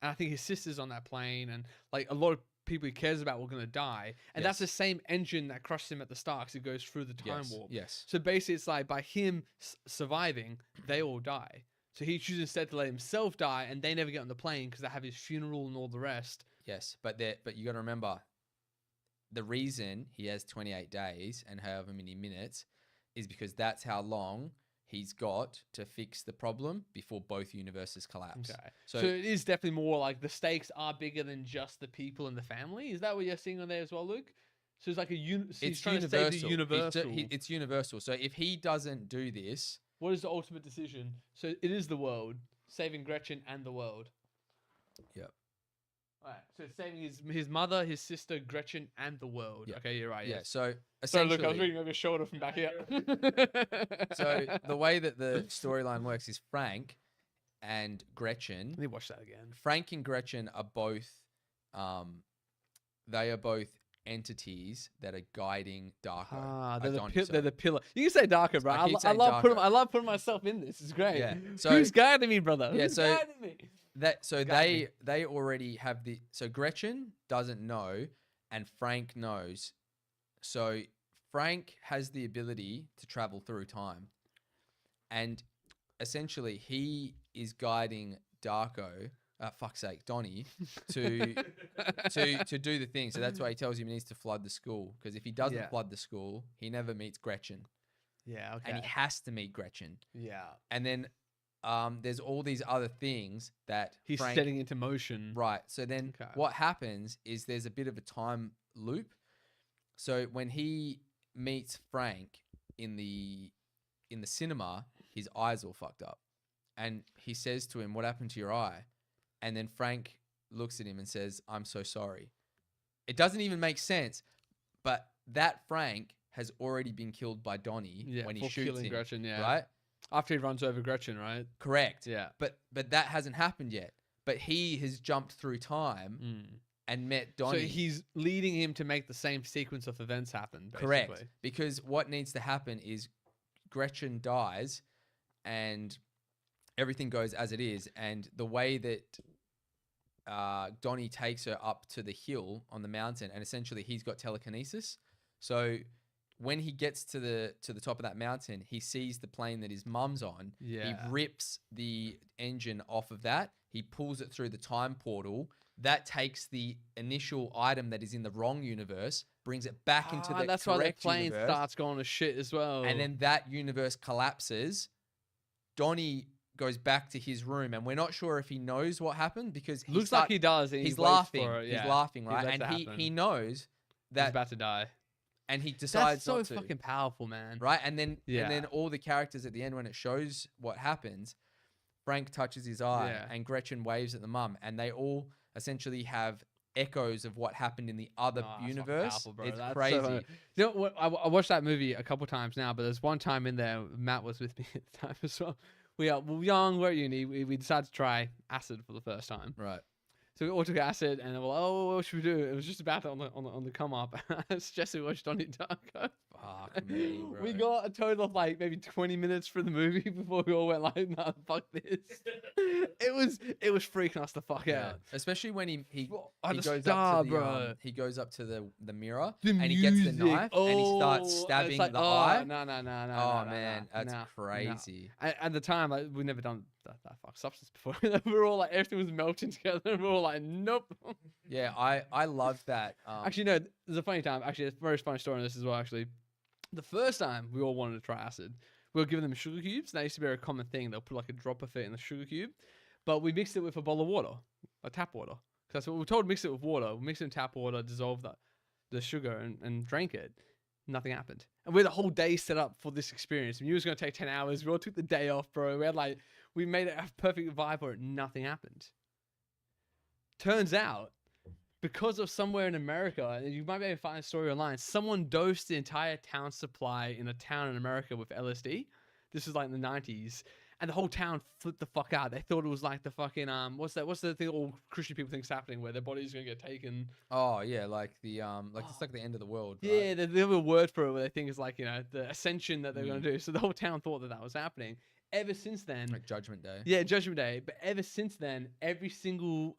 And I think his sister's on that plane, and like a lot of people he cares about were going to die. And that's the same engine that crushed him at the start because it goes through the time warp. Yes. So basically it's like by him surviving, they all die. So he chooses instead to let himself die, and they never get on the plane because they have his funeral and all the rest. Yes, but you got to remember, the reason he has 28 days and however many minutes is because that's how long he's got to fix the problem before both universes collapse. Okay. So So it is definitely more like the stakes are bigger than just the people and the family. Is that what you're seeing on there as well, Luke? So it's like he's it's trying to save the universal. It's universal. So if he doesn't do this, What is the ultimate decision? So it is the world, saving Gretchen and the world. Yep. All right. So it's saving his mother, his sister, Gretchen, and the world. Yep. Okay, you're right. yeah. Yes. So Sorry, essentially, look, I was reading over your shoulder from back here. so the way that the storyline works is Frank and Gretchen. Let me watch that again. Frank and Gretchen are both, they are both entities that are guiding Darko. They're the pillar. You can say Darko, bro. I keep saying I love putting myself in this. It's great. Yeah. So Who's guiding me, brother? Yeah, Who's so- guiding me? they already have so Gretchen doesn't know and Frank knows. So Frank has the ability to travel through time. And essentially he is guiding Darko, fuck's sake, Donnie, to do the thing. So that's why he tells him he needs to flood the school. Because if he doesn't flood the school, he never meets Gretchen. Yeah, okay. And he has to meet Gretchen. Yeah. And then there's all these other things that He's Frank, setting into motion. right. So then Okay. what happens is there's a bit of a time loop. So when he meets Frank in the cinema, his eyes all fucked up. And he says to him, "What happened to your eye?" And then Frank looks at him and says, "I'm so sorry." It doesn't even make sense, but that Frank has already been killed by Donnie when he for shoots killing him, Gretchen, yeah. right? After he runs over Gretchen, right? Correct. Yeah. But that hasn't happened yet. But he has jumped through time and met Donnie. So he's leading him to make the same sequence of events happen, basically. Correct. Because what needs to happen is Gretchen dies and everything goes as it is. And the way that Donnie takes her up to the hill on the mountain, and essentially he's got telekinesis. So when he gets to the top of that mountain, he sees the plane that his mum's on. Yeah. He rips the engine off of that. he pulls it through the time portal. That takes the initial item that is in the wrong universe, brings it back into the that's why their correct plane universe, starts going to shit as well. and then that universe collapses. Donnie goes back to his room, and we're not sure if he knows what happened because looks like he does. And he's he waits laughing. For it. Yeah. He's laughing, He right? lets And it he happen. knows He's that, about to die. and he decides That's so not to. fucking powerful, man. Right, and then Yeah. all the characters at the end, when it shows what happens, Frank touches his eye, Yeah. and Gretchen waves at the mum, and they all essentially have echoes of what happened in the other Oh, that's fucking universe. powerful, bro. It's That's so crazy. funny. You know what? I watched that movie a couple times now, but there's one time in there. Matt was with me at the time as well. We were young, we're at uni. We decided to try acid for the first time. Right. So we all took acid, and we're like, "Oh, what should we do?" It was just about on the come up. I suggested we watch Donnie Darko. Fuck me, bro. We got a total of like maybe 20 minutes for the movie before we all went like, "Nah, fuck this." it was freaking us the fuck out. Especially when he Oh, goes the up star, to the bro. He goes up to the mirror The and he gets the music. knife and he starts Oh, stabbing it's like, the oh, eye. No. Oh man, that's no. crazy. At the time, like, we'd never done that fuck substance before. We were all like, everything was melting together, and we were all like, nope. Yeah, I love that. Actually, no, there's a funny time. Actually, it's a very funny story on this as well. Actually, the first time we all wanted to try acid, we were giving them sugar cubes. That used to be a common thing. They'll put like a drop of it in the sugar cube, but we mixed it with a bowl of water, like tap water. Because that's what we were told. Mix it with water. We mix it in tap water, dissolve the sugar, and drank it. Nothing happened. And we had the whole day set up for this experience. We knew it was going to take 10 hours. We all took the day off, bro. We made it a perfect vibe for it. Nothing happened. Turns out, because of somewhere in America, and you might be able to find a story online, someone dosed the entire town supply in a town in America with LSD. This was like in the 90s. And the whole town flipped the fuck out. They thought it was like the fucking what's the thing all Christian people think's happening where their body's gonna get taken. Oh yeah, like the it's like the end of the world. Right? Yeah, they have a word for it where they think it's like, the ascension that they're gonna do. So the whole town thought that was happening. Ever since then, Like Judgment Day. yeah, Judgment Day. But ever since then, every single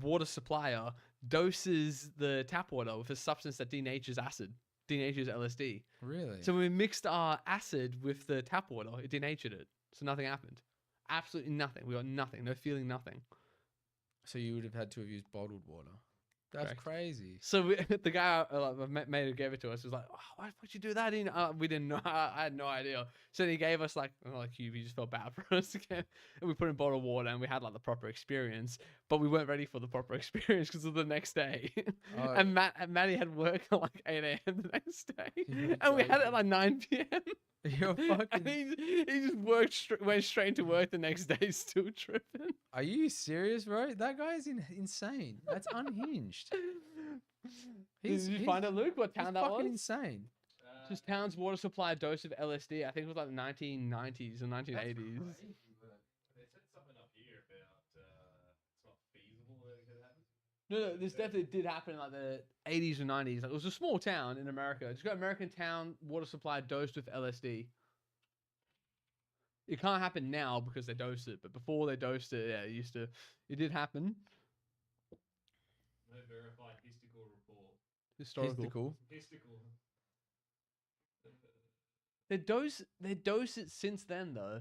water supplier doses the tap water with a substance that denatures acid, denatures LSD. Really? So when we mixed our acid with the tap water, it denatured it. So nothing happened. Absolutely nothing. We got nothing. No feeling, nothing. So you would have had to have used bottled water. That's Correct. crazy. So the guy, my mate who gave it to us, was like, oh, "Why would you do that?" We didn't know. I had no idea. So he gave us like he just felt bad for us again. And we put in bottled water, and we had like the proper experience, but we weren't ready for the proper experience because of the next day. Oh. And Matty had work at like 8 a.m. the next day, You're and we had it joking. at like 9 p.m. You're And fucking. he just went straight to work the next day, still tripping. Are you serious, bro? That guy is insane. That's unhinged. Did you find it, Luke? What He's town that fucking was? insane. Just town's water supply dose of LSD. I think it was like the 1990s or 1980s. They said something up here about it's not feasible that it could happen. No, this definitely did happen in like the 80s or 90s. Like, it was a small town in America. It's got American town water supply dosed with LSD. It can't happen now because they dosed it, but before they dosed it, yeah, it did happen. No verified mystical report. Historical. Mystical. They dose it since then though.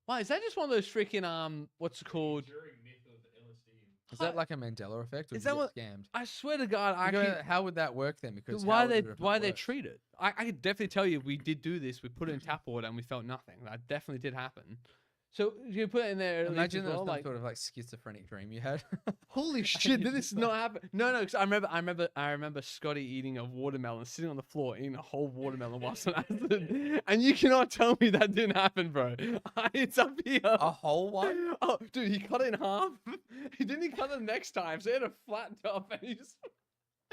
Why is that just one of those freaking what's it called? Enduring myth of LSD. Is that like a Mandela effect, or Is did that you what- get scammed? I swear to God, I You actually. go, how would that work then? Because Why how would they it have why not they worked? treat it? I could definitely tell you we did do this. We put it in tap water and we felt nothing. That definitely did happen. So you put it in there. Imagine that well, was some like, sort of like schizophrenic dream you had. holy shit! Did this not happen? No, because I remember Scotty eating a watermelon, sitting on the floor eating a whole watermelon whilst on acid, and you cannot tell me that didn't happen, bro. It's up here. A whole one? Oh, dude, he cut it in half. He cut it next time, so he had a flat top, and he just.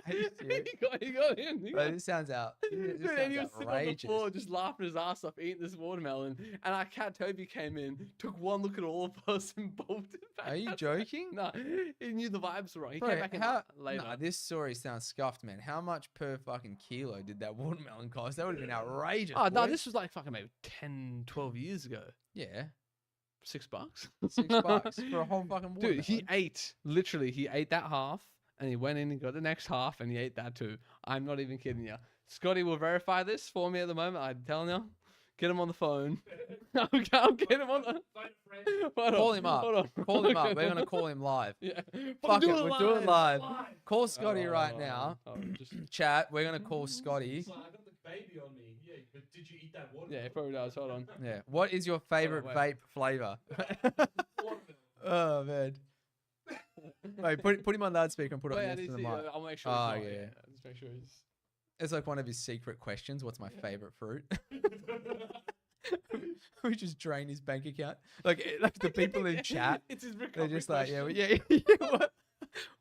Are you serious? he got in. He Bro, got- this sounds out. This Dude, and sounds he was sitting on the outrageous. floor just laughing his ass off eating this watermelon. And our cat Toby came in, took one look at all of us and bolted back. Are you out. joking? No, he knew the vibes were wrong. He Bro, came back in later. Nah, this story sounds scuffed, man. How much per fucking kilo did that watermelon cost? That would have been outrageous. Oh, no, boy. this was like fucking maybe 10, 12 years ago. Yeah, $6. $6 for a whole fucking watermelon. Dude, he ate that half and he went in and got the next half and he ate that too. I'm not even kidding you. Scotty will verify this for me at the moment. I'm telling you. Get him on the phone. I'll get him on the. Phone a friend. Hold Call on, him up. hold on. Call him up. Okay, We're hold gonna on. call him live. Yeah. Fuck it, We'll we'll do it live. Live. Call Hold Scotty on, right hold on, now. hold on, just- Chat. We're gonna call Scotty. So I got the baby on me. Yeah, but did you eat that water? Yeah, it probably does. Hold on. Yeah. What is your favorite wait. vape flavor? Watermelon. Oh man. Wait, put him on loudspeaker and put it Wait, I next need to to the see, mic. I'll make sure. Oh, It's not, yeah. Let's make sure he's. It's like one of his secret questions. What's my favorite fruit? We just drain his bank account. Like the people in chat, It's his they're recovery just like, yeah, question. yeah.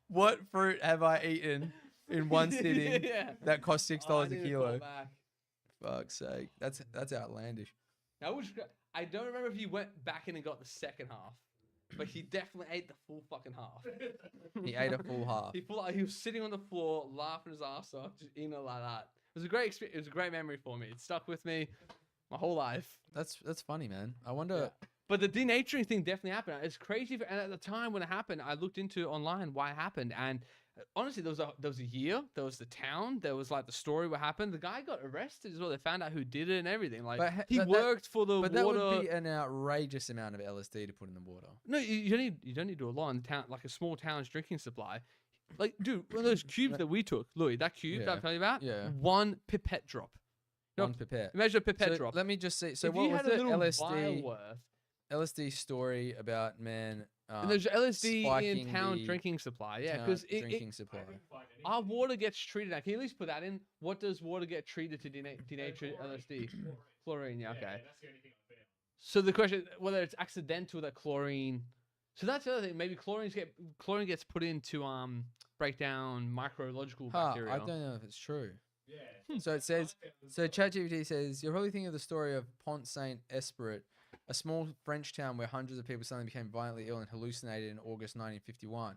What fruit have I eaten in one sitting Yeah. that cost $6 Oh, I a need to call kilo? back. Fuck's sake, that's outlandish. I don't remember if he went back in and got the second half, but he definitely ate the full fucking half. He ate a full half. He was sitting on the floor, laughing his ass off, just eating it like that. It was a great experience. It was a great memory for me. It stuck with me my whole life. That's funny, man. I wonder. But the denaturing thing definitely happened. It's crazy. And at the time when it happened, I looked into online why it happened. And honestly, there was a year. There was the town. There was like the story what happened. The guy got arrested as well. They found out who did it and everything. Like But he worked for the But water. that would be an outrageous amount of LSD to put in the water. No, you don't need to do a lot in town, like a small town's drinking supply. Like, dude, one of those cubes that we took, Louis, that cube that Yeah. I'm telling you about, Yeah. one pipette drop. No, One pipette. Imagine a pipette So drop. let me just see. So if what you was had the a little vial LSD worth, LSD story about man? and there's LSD in spiking town the drinking supply, yeah, town because drinking supply. I couldn't find anything. our water gets treated. Now, can you at least put that in? What does water get treated to denature LSD? Chlorine, yeah, okay. Yeah, that's the only thing I found. So the question, whether it's accidental that chlorine, so that's the other thing. Maybe chlorine gets put in to break down microbiological bacteria. I don't know if it's true. Yeah. So it says. So ChatGPT says you're probably thinking of the story of Pont Saint Esprit, a small French town where hundreds of people suddenly became violently ill and hallucinated in August 1951.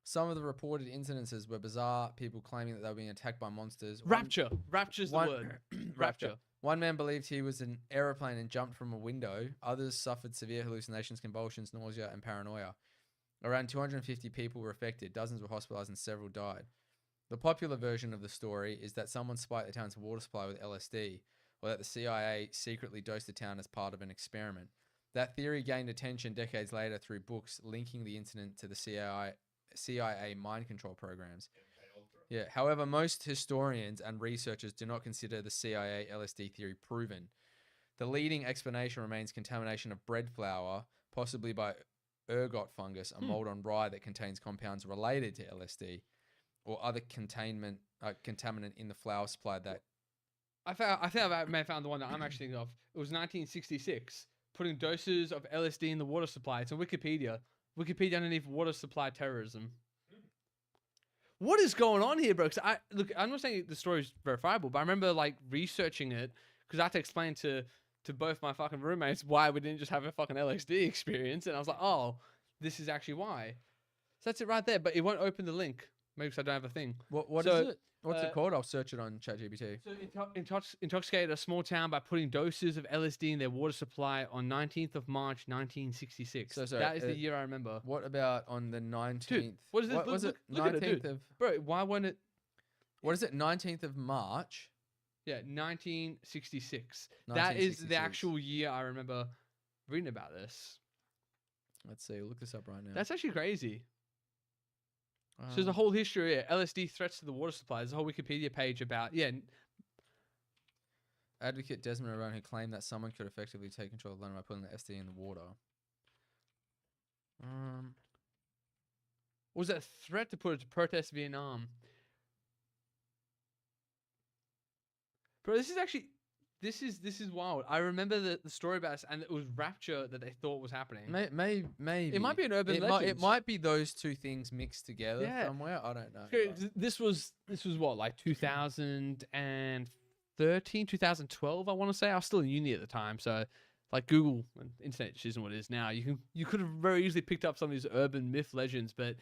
Some of the reported incidences were bizarre, people claiming that they were being attacked by monsters. Rapture's the word. Rapture. One man believed he was an aeroplane and jumped from a window. Others suffered severe hallucinations, convulsions, nausea, and paranoia. Around 250 people were affected. Dozens were hospitalized and several died. The popular version of the story is that someone spiked the town's water supply with LSD, or that the CIA secretly dosed the town as part of an experiment. That theory gained attention decades later through books linking the incident to the CIA mind control programs. Yeah. However, most historians and researchers do not consider the CIA LSD theory proven. The leading explanation remains contamination of bread flour, possibly by ergot fungus, a mold on rye that contains compounds related to LSD, or other contaminant in the flour supply that. I think I may have found the one that I'm actually thinking of. It was 1966, putting doses of LSD in the water supply. It's on Wikipedia. Wikipedia underneath water supply terrorism. What is going on here, bro? 'Cause I'm not saying the story is verifiable, but I remember like researching it because I had to explain to both my fucking roommates why we didn't just have a fucking LSD experience, and I was like, oh, this is actually why. So that's it right there, but it won't open the link. Maybe because I don't have a thing. What So, is it? What's it called? I'll search it on ChatGPT. So intoxicated a small town by putting doses of LSD in their water supply on 19th of March 1966. So sorry, that is the year I remember. What about on the 19th? What is this? What was it? Look at it, 19th dude. of. Bro, why won't it? What is it? 19th of March. Yeah, 1966. That is the 1966. actual year I remember reading about this. Let's see. Look this up right now. That's actually crazy. So there's a whole history here. LSD threats to the water supply. There's a whole Wikipedia page about Advocate Desmond O'Brien, who claimed that someone could effectively take control of London by putting the LSD in the water. Was that a threat to put it to protest Vietnam? Bro, this is wild. I remember the story about this, and it was rapture that they thought was happening. Maybe It might be an urban it legend. might be those two things mixed together Yeah. somewhere. I don't know. Okay, this was what, like 2013, 2012, I want to say. I was still in uni at the time, so like Google and internet just isn't what it is now. You could have very easily picked up some of these urban myth legends, but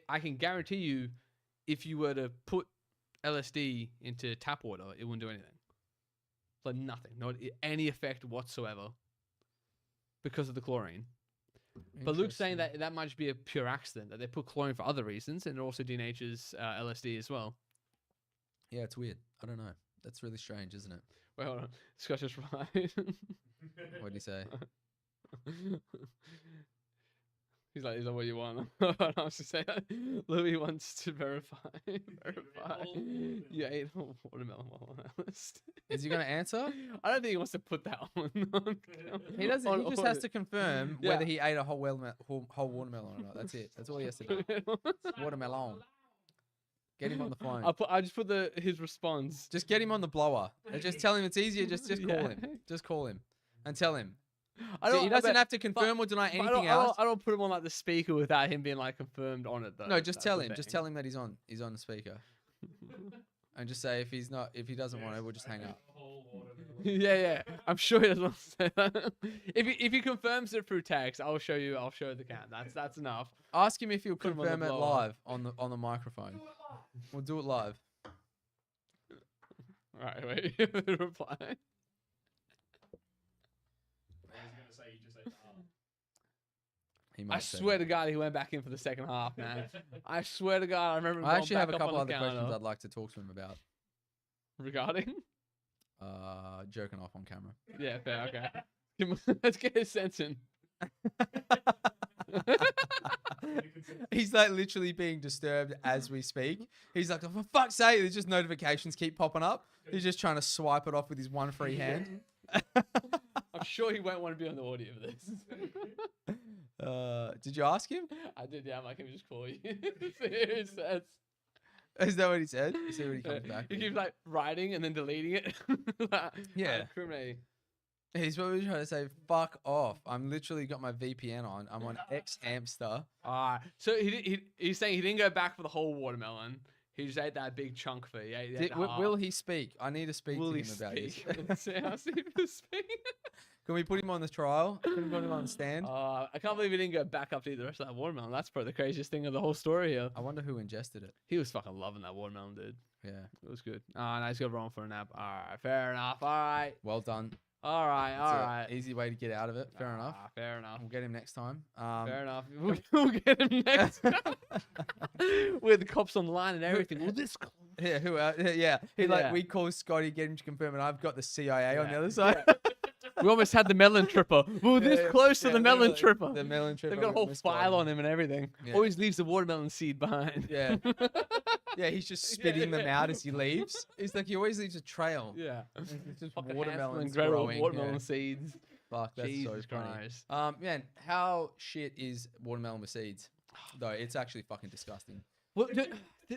I can guarantee you, if you were to put LSD into tap water, it wouldn't do anything. Like nothing, not any effect whatsoever, because of the chlorine. But Luke's saying that might just be a pure accident, that they put chlorine for other reasons, and it also denatures LSD as well. Yeah, it's weird. I don't know. That's really strange, isn't it? Wait, hold on. Scott just replied. What do you say? He's like, is that what you want? I was to say that. Louis wants to verify. You ate a watermelon while on that list. Is he going to answer? I don't think he wants to put that on. He doesn't. He just has to confirm whether Yeah. he ate a whole watermelon or not. That's it. That's all he has to do. Watermelon. Get him on the phone. I just put his response. Just get him on the blower. And just tell him it's easier. Just call Yeah. him. Just call him and tell him. I So he doesn't but- have to confirm or deny but anything else. I don't put him on like the speaker without him being like confirmed on it though. No, just That's tell the him. Just thing. tell him that he's on. He's on the speaker. And just say if he doesn't want it, we'll just hang up. Yeah. I'm sure he doesn't want to say that. If he confirms it through text, I'll show the count. That's enough. Ask him if he'll Put him on the confirm it blower. live on the microphone. We'll do it live. All right, wait. Reply. I was gonna say you just ate the arm. He might I say swear that. to God, he went back in for the second half, man. I swear to God, I remember. Him I going actually back have a up on couple the other questions counter. I'd like to talk to him about. Regarding. Jerking off on camera. Yeah, fair. Okay. Let's get his sense in. He's like literally being disturbed as we speak. He's like, for fuck's sake, there's just notifications keep popping up. He's just trying to swipe it off with his one free hand. I'm sure he won't want to be on the audio for this. Did you ask him? I did, yeah. I'm like, can we just call you? See what he says. Is that what he said? You see what he comes back He with? keeps like writing and then deleting it. Yeah. Incriminating. He's probably trying to say, fuck off. I'm literally got my VPN on. I'm on X-Amster. So he's saying he didn't go back for the whole watermelon. He just ate that big chunk for it. He ate the half. Will he speak? I need to speak Will to he him about this. speak? I'll see if he'll speak. Can we put him on the trial? Can we put him on the stand? I can't believe he didn't go back up to eat the rest of that watermelon. That's probably the craziest thing of the whole story here. I wonder who ingested it. He was fucking loving that watermelon, dude. Yeah. It was good. Now he's got wrong for a nap. All right, fair enough. All right. Well done. All right. That's All a right. Easy way to get out of it. Fair enough. Fair enough. We'll get him next time. Fair enough. We'll get him next time. With the cops on the line and everything. Well, this. Yeah, who else? Yeah. He Yeah. like we call Scotty, get him to confirm, and I've got the CIA on the other side. We almost had the melon tripper. We were this close to the melon literally, tripper. The melon tripper. They've got a whole file on him and everything. Yeah. Always leaves the watermelon seed behind. Yeah. Yeah, he's just spitting them out as he leaves. He's like, he always leaves a trail. Yeah. It's just Fucking watermelons grow growing. watermelon yeah. seeds. Fuck, that's Jesus so funny. Christ. Man, how shit is watermelon with seeds? Though it's actually fucking disgusting. Well,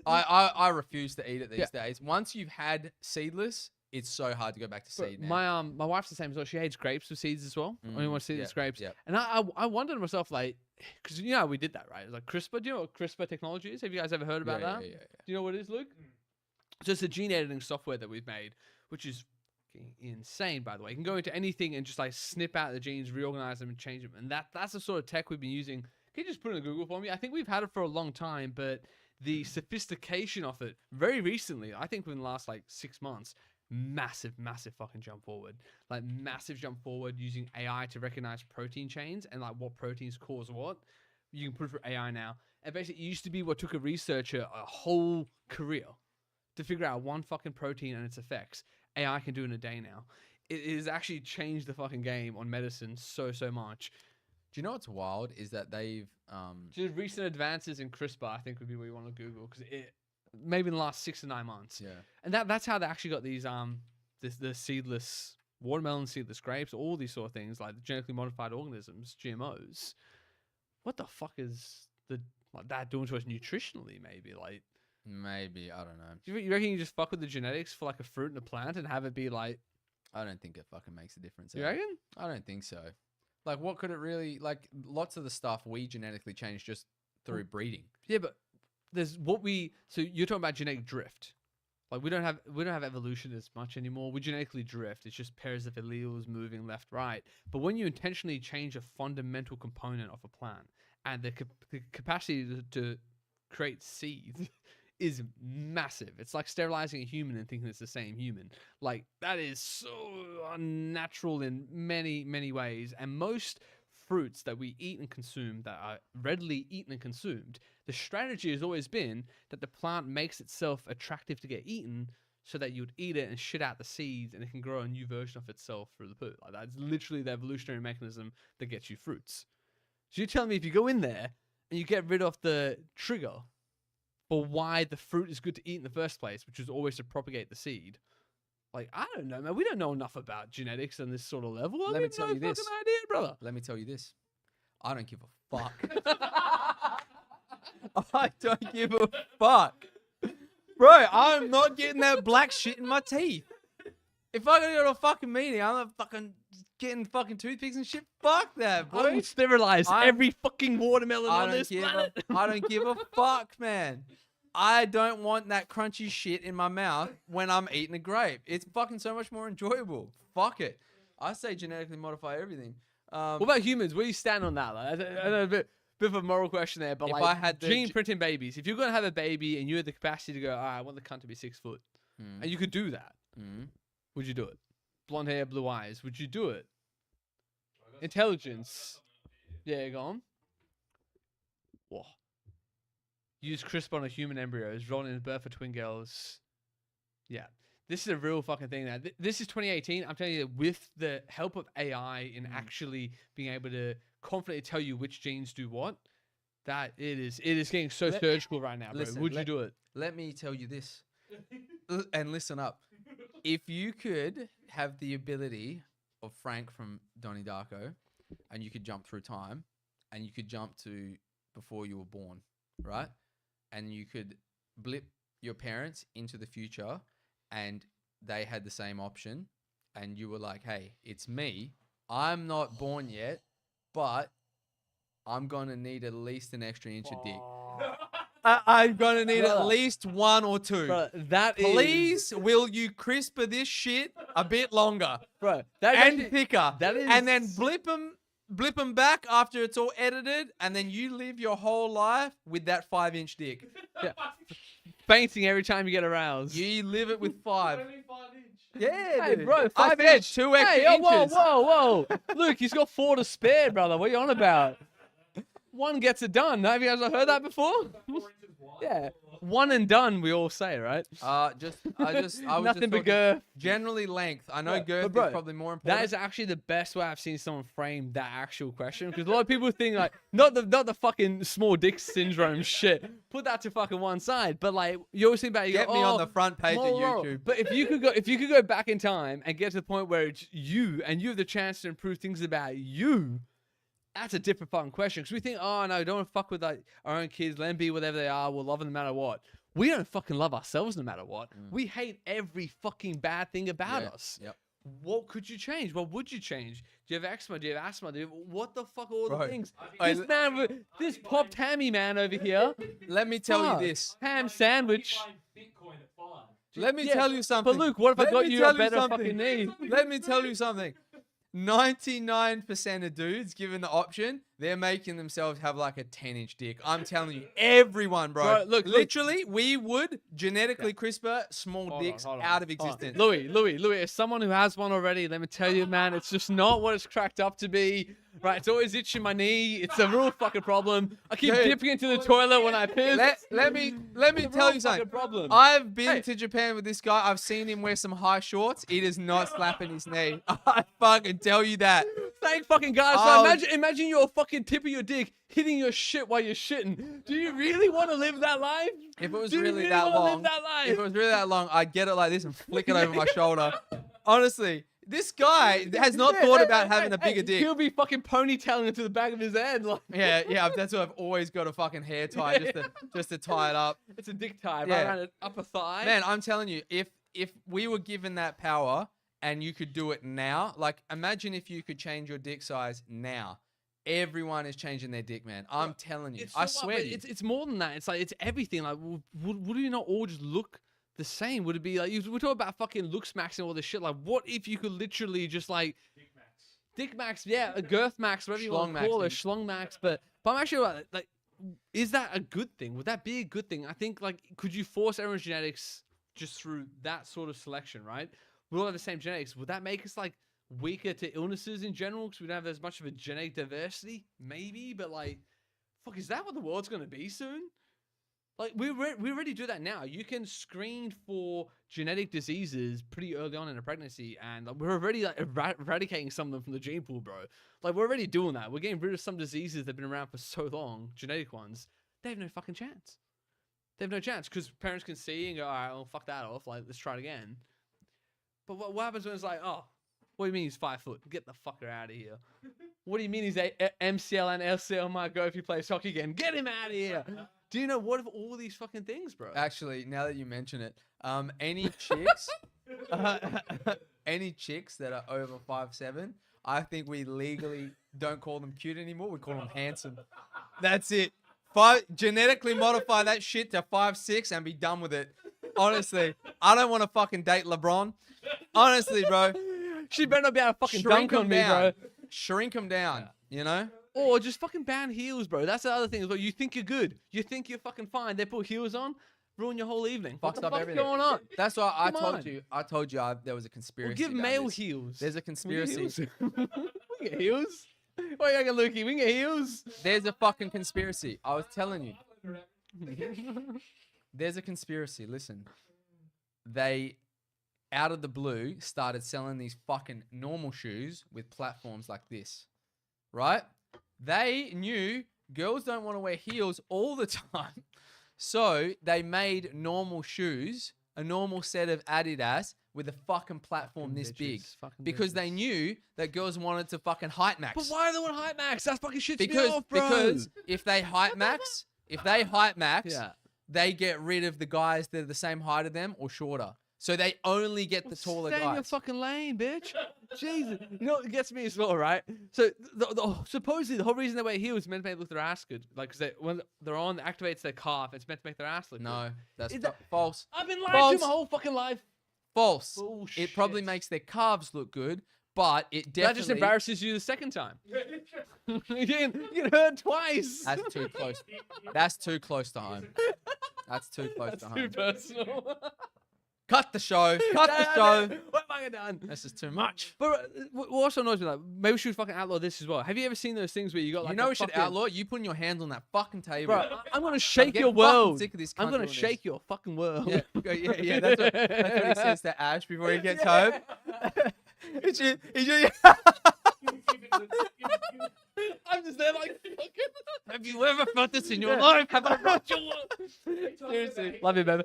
I refuse to eat it these days. Once you've had seedless, it's so hard to go back to seed now. my wife's the same as well. She hates grapes with seeds as well. Only wants seedless grapes. Yep. And I wondered to myself, like, because you know how we did that, right? It was like CRISPR. Do you know what CRISPR technology is? Have you guys ever heard about that? Yeah. Do you know what it is, Luke? So it's a gene editing software that we've made, which is fucking insane, by the way. You can go into anything and just like snip out the genes, reorganize them, and change them. And that's the sort of tech we've been using. Can you just put it in Google for me? I think we've had it for a long time, but the sophistication of it very recently, I think within the last like 6 months, massive fucking jump forward. Like massive jump forward using AI to recognize protein chains and like what proteins cause what. You can put it through AI now. And basically it used to be what took a researcher a whole career to figure out one fucking protein and its effects. AI can do in a day now. It has actually changed the fucking game on medicine so much. Do you know what's wild is that they've Just recent advances in CRISPR, I think, would be what you want to Google, because it maybe in the last 6 to 9 months. yeah. And that's how they actually got these the seedless watermelon, seedless grapes, all these sort of things like genetically modified organisms, GMOs. What the fuck is that doing to us nutritionally? Maybe like Maybe, I don't know. you reckon you just fuck with the genetics for like a fruit and a plant and have it be like? I don't think it fucking makes a difference. You reckon? I don't think so. Like, what could it really like? Lots of the stuff we genetically change just through breeding. Yeah, but there's so you're talking about genetic drift. Like we don't have evolution as much anymore. We genetically drift. It's just pairs of alleles moving left, right. But when you intentionally change a fundamental component of a plant and the capacity to create seeds is massive. It's like sterilizing a human and thinking it's the same human. Like that is so unnatural in many ways. And most fruits that we eat and consume that are readily eaten and consumed, the strategy has always been that the plant makes itself attractive to get eaten so that you'd eat it and shit out the seeds, and it can grow a new version of itself through the poo. Like that's literally the evolutionary mechanism that gets you fruits. So you're telling me if you go in there and you get rid of the trigger for why the fruit is good to eat in the first place, which is always to propagate the seed. Like, I don't know, man. We don't know enough about genetics on this sort of level. Let me tell you this. Idea, brother. Let me tell you this. I don't give a fuck. I don't give a fuck. Bro, I'm not getting that black shit in my teeth. If I gotta go to a fucking meeting, I'm not fucking getting fucking toothpicks and shit. Fuck that, bro. I would sterilize every fucking watermelon on this planet. I don't give a fuck, man. I don't want that crunchy shit in my mouth when I'm eating a grape. It's fucking so much more enjoyable. Fuck it. I say genetically modify everything. What about humans? Where do you stand on that? Like, I know a bit of a moral question there, but If like, I had the gene printing babies, if you're going to have a baby and you had the capacity to go, all right, I want the cunt to be 6 foot, and you could do that, would you do it? Blonde hair, blue eyes, would you do it? Intelligence. Yeah, go on. Whoa. Use CRISPR on a human embryos, rolling in birth for twin girls. Yeah. This is a real fucking thing now. This is 2018. I'm telling you, with the help of AI in actually being able to confidently tell you which genes do what, that it is getting so surgical right now, bro. Listen, Would you do it? Let me tell you this. And listen up. If you could have the ability of Frank from Donnie Darko, and you could jump through time, and you could jump to before you were born, right? And you could blip your parents into the future, and they had the same option, and you were like, hey, it's me. I'm not born yet, but I'm going to need at least an extra inch of dick. I'm going to need at least 1 or 2. Bro, Please, will you CRISPR this shit a bit longer? Bro, and thicker. That is... And then blip them back after it's all edited, and then you live your whole life with that 5-inch dick. Yeah. Fainting every time you get aroused. You live it with 5. Only 5 inch. Yeah, Hey, dude. bro, 5 I said inch. 2 extra Hey, inches. whoa. Luke, he's got 4 to spare, brother. What are you on about? 1 gets it done. Have you guys heard that before? 4 inches wide. Yeah. 1 and done, we all say, right? I was Nothing but talking girth. generally length. I know Right, girth but bro, is probably more important. That is actually the best way I've seen someone frame that actual question, because a lot of people think like not the fucking small dick syndrome shit. Put that to fucking one side. But like you always think about Get me on the front page of YouTube. But if you could go back in time and get to the point where it's you and you have the chance to improve things about you, that's a different fucking question. Because we think, oh no, don't want to fuck with like our own kids. Let them be whatever they are. We'll love them no matter what. We don't fucking love ourselves no matter what. We hate every fucking bad thing about us. Yep. What could you change? What would you change? Do you have eczema? Do you have asthma? What the fuck are all Bro, the things? I- This man, this popped hammy man over here. Let me tell Fuck. you this. Ham sandwich. Buying Bitcoin at 5. Let me Yeah, tell you something. But Luke, what if I Let got me you tell a better something. fucking knee? Let me tell you something. 99% of dudes, given the option, they're making themselves have like a 10-inch dick. I'm telling you, everyone, bro. Bro, look, literally, we would genetically CRISPR small dicks Hold on. out of existence. Louis, as someone who has one already, let me tell you, man, it's just not what it's cracked up to be. Right, it's always itching my knee. It's a real fucking problem. I keep Dude. dipping into the toilet when I piss. Let me It's a tell real you something. fucking problem. I've been Hey. to Japan with this guy. I've seen him wear some high shorts. It is not slapping his knee. I fucking tell you that. Thank fucking God. Oh. So imagine your fucking tip of your dick hitting your shit while you're shitting. Do you really want to live that life? If it was Do you really that wanna long, live that life? if it was really that long, I'd get it like this and flick it over my shoulder. Honestly, this guy has not thought about having a bigger dick. He'll be fucking ponytailing it to the back of his head. Like, Yeah, that's why I've always got a fucking hair tie just to tie it up. it's a dick tie Yeah. right around the upper thigh. Man, I'm telling you, if we were given that power and you could do it now, like imagine if you could change your dick size now. Everyone is changing their dick, man. I'm telling you. It's I so swear what, to you. it's more than that. It's like it's everything. Like, would we not all just look the same? Would it be like we talk about fucking looks max and all this shit? Like, what if you could literally just like dick max, yeah, a girth max, whatever you want to Schlong call it, max, schlong max. But I'm actually like, is that a good thing? Would that be a good thing? I think like, could you force everyone's genetics just through that sort of selection, right? We all have the same genetics. Would that make us like weaker to illnesses in general because we don't have as much of a genetic diversity? Maybe, but like, fuck, is that what the world's gonna be soon? Like we already do that now. You can screen for genetic diseases pretty early on in a pregnancy, and like, we're already like eradicating some of them from the gene pool, bro. Like we're already doing that. We're getting rid of some diseases that've been around for so long, genetic ones. They have no fucking chance. They have no chance because parents can see and go, all right, well, fuck that off. Like let's try it again. But what happens when it's like, oh, what do you mean he's 5 foot? Get the fucker out of here. What do you mean he's a MCL and LCL might go if he plays hockey again? Get him out of here. Do you know what of all these fucking things, bro? Actually, now that you mention it, any chicks, any chicks that are over 5'7", I think we legally don't call them cute anymore. We call them handsome. That's it. Genetically modify that shit to 5'6" and be done with it. Honestly, I don't want to fucking date LeBron. Honestly, bro. She better not be able to fucking dunk on me, bro. Shrink them down, you know? Or just fucking ban heels, bro. That's the other thing. Is you think you're good. You think you're fucking fine. They put heels on, ruin your whole evening. What the fuck's going on? That's why I told you there was a conspiracy. We'll give about male this. heels. There's a conspiracy. We get heels. What you reckon, Lukey? We can get heels. There's a fucking conspiracy. I was telling you. There's a conspiracy. Listen. They, out of the blue, started selling these fucking normal shoes with platforms like this. Right? They knew girls don't want to wear heels all the time. So they made normal shoes, a normal set of Adidas with a fucking platform this big. Because they knew that girls wanted to fucking height max. But why do they want height max? That's fucking shit me off, bro. Because if they height max, they get rid of the guys that are the same height as them or shorter. So they only get the taller guys. Stay in your fucking lane, bitch. Jesus. You know what gets me as well, right? So supposedly the whole reason they wear heels is meant to make look their ass good. Like, because when they're on, it activates their calf. It's meant to make their ass look good. No, that's false. I've been lying to my whole fucking life. False. Bullshit. It probably makes their calves look good, but it definitely... That just embarrasses you the second time. You get hurt twice. That's too close. That's too close to home. That's too close to home. Too personal. Cut the show. Cut the show. What have I done? This is too much. But what also annoys me, like, maybe we should fucking outlaw this as well. Have you ever seen those things where you got like, you know, we should outlaw you putting your hands on that fucking table. Bro, I'm gonna shake your world. Sick of this I'm gonna shake your fucking world. Yeah. That's what he says to Ash before he gets home. I'm just there like, fucking. Have you ever felt this in your life? Have I rocked your world? Seriously. Love you, baby.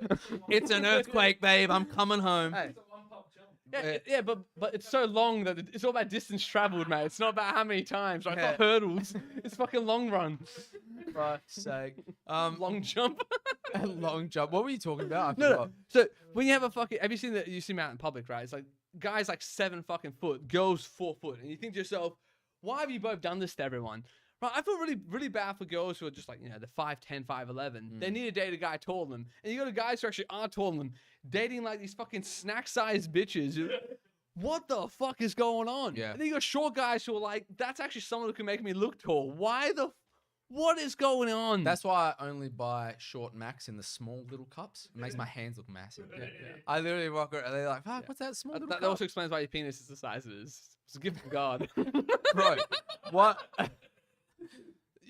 It's an earthquake, babe. I'm coming home. Hey. Yeah, but it's so long that it's all about distance traveled, mate. It's not about how many times. Right? It's not hurdles. It's fucking long run. For Christ's sake. Long jump. A long jump. What were you talking about? No. So when you have a fucking, have you seen that? You see them out in public, right? It's like guys like 7 fucking foot, girls 4 foot, and you think to yourself, why have you both done this to everyone? Right, I feel really, really bad for girls who are just like, you know, the 5'10", 5'11". They need to date a guy taller than them. And you got guys who actually are taller than them, dating like these fucking snack-sized bitches. What the fuck is going on? Yeah. And then you got short guys who are like, that's actually someone who can make me look tall. What is going on? That's why I only buy short Max in the small little cups. It makes my hands look massive. Yeah. I literally walk around and they're like, fuck, what's that small little cup? That also explains why your penis is the size it is. It's a gift from God. Bro, what?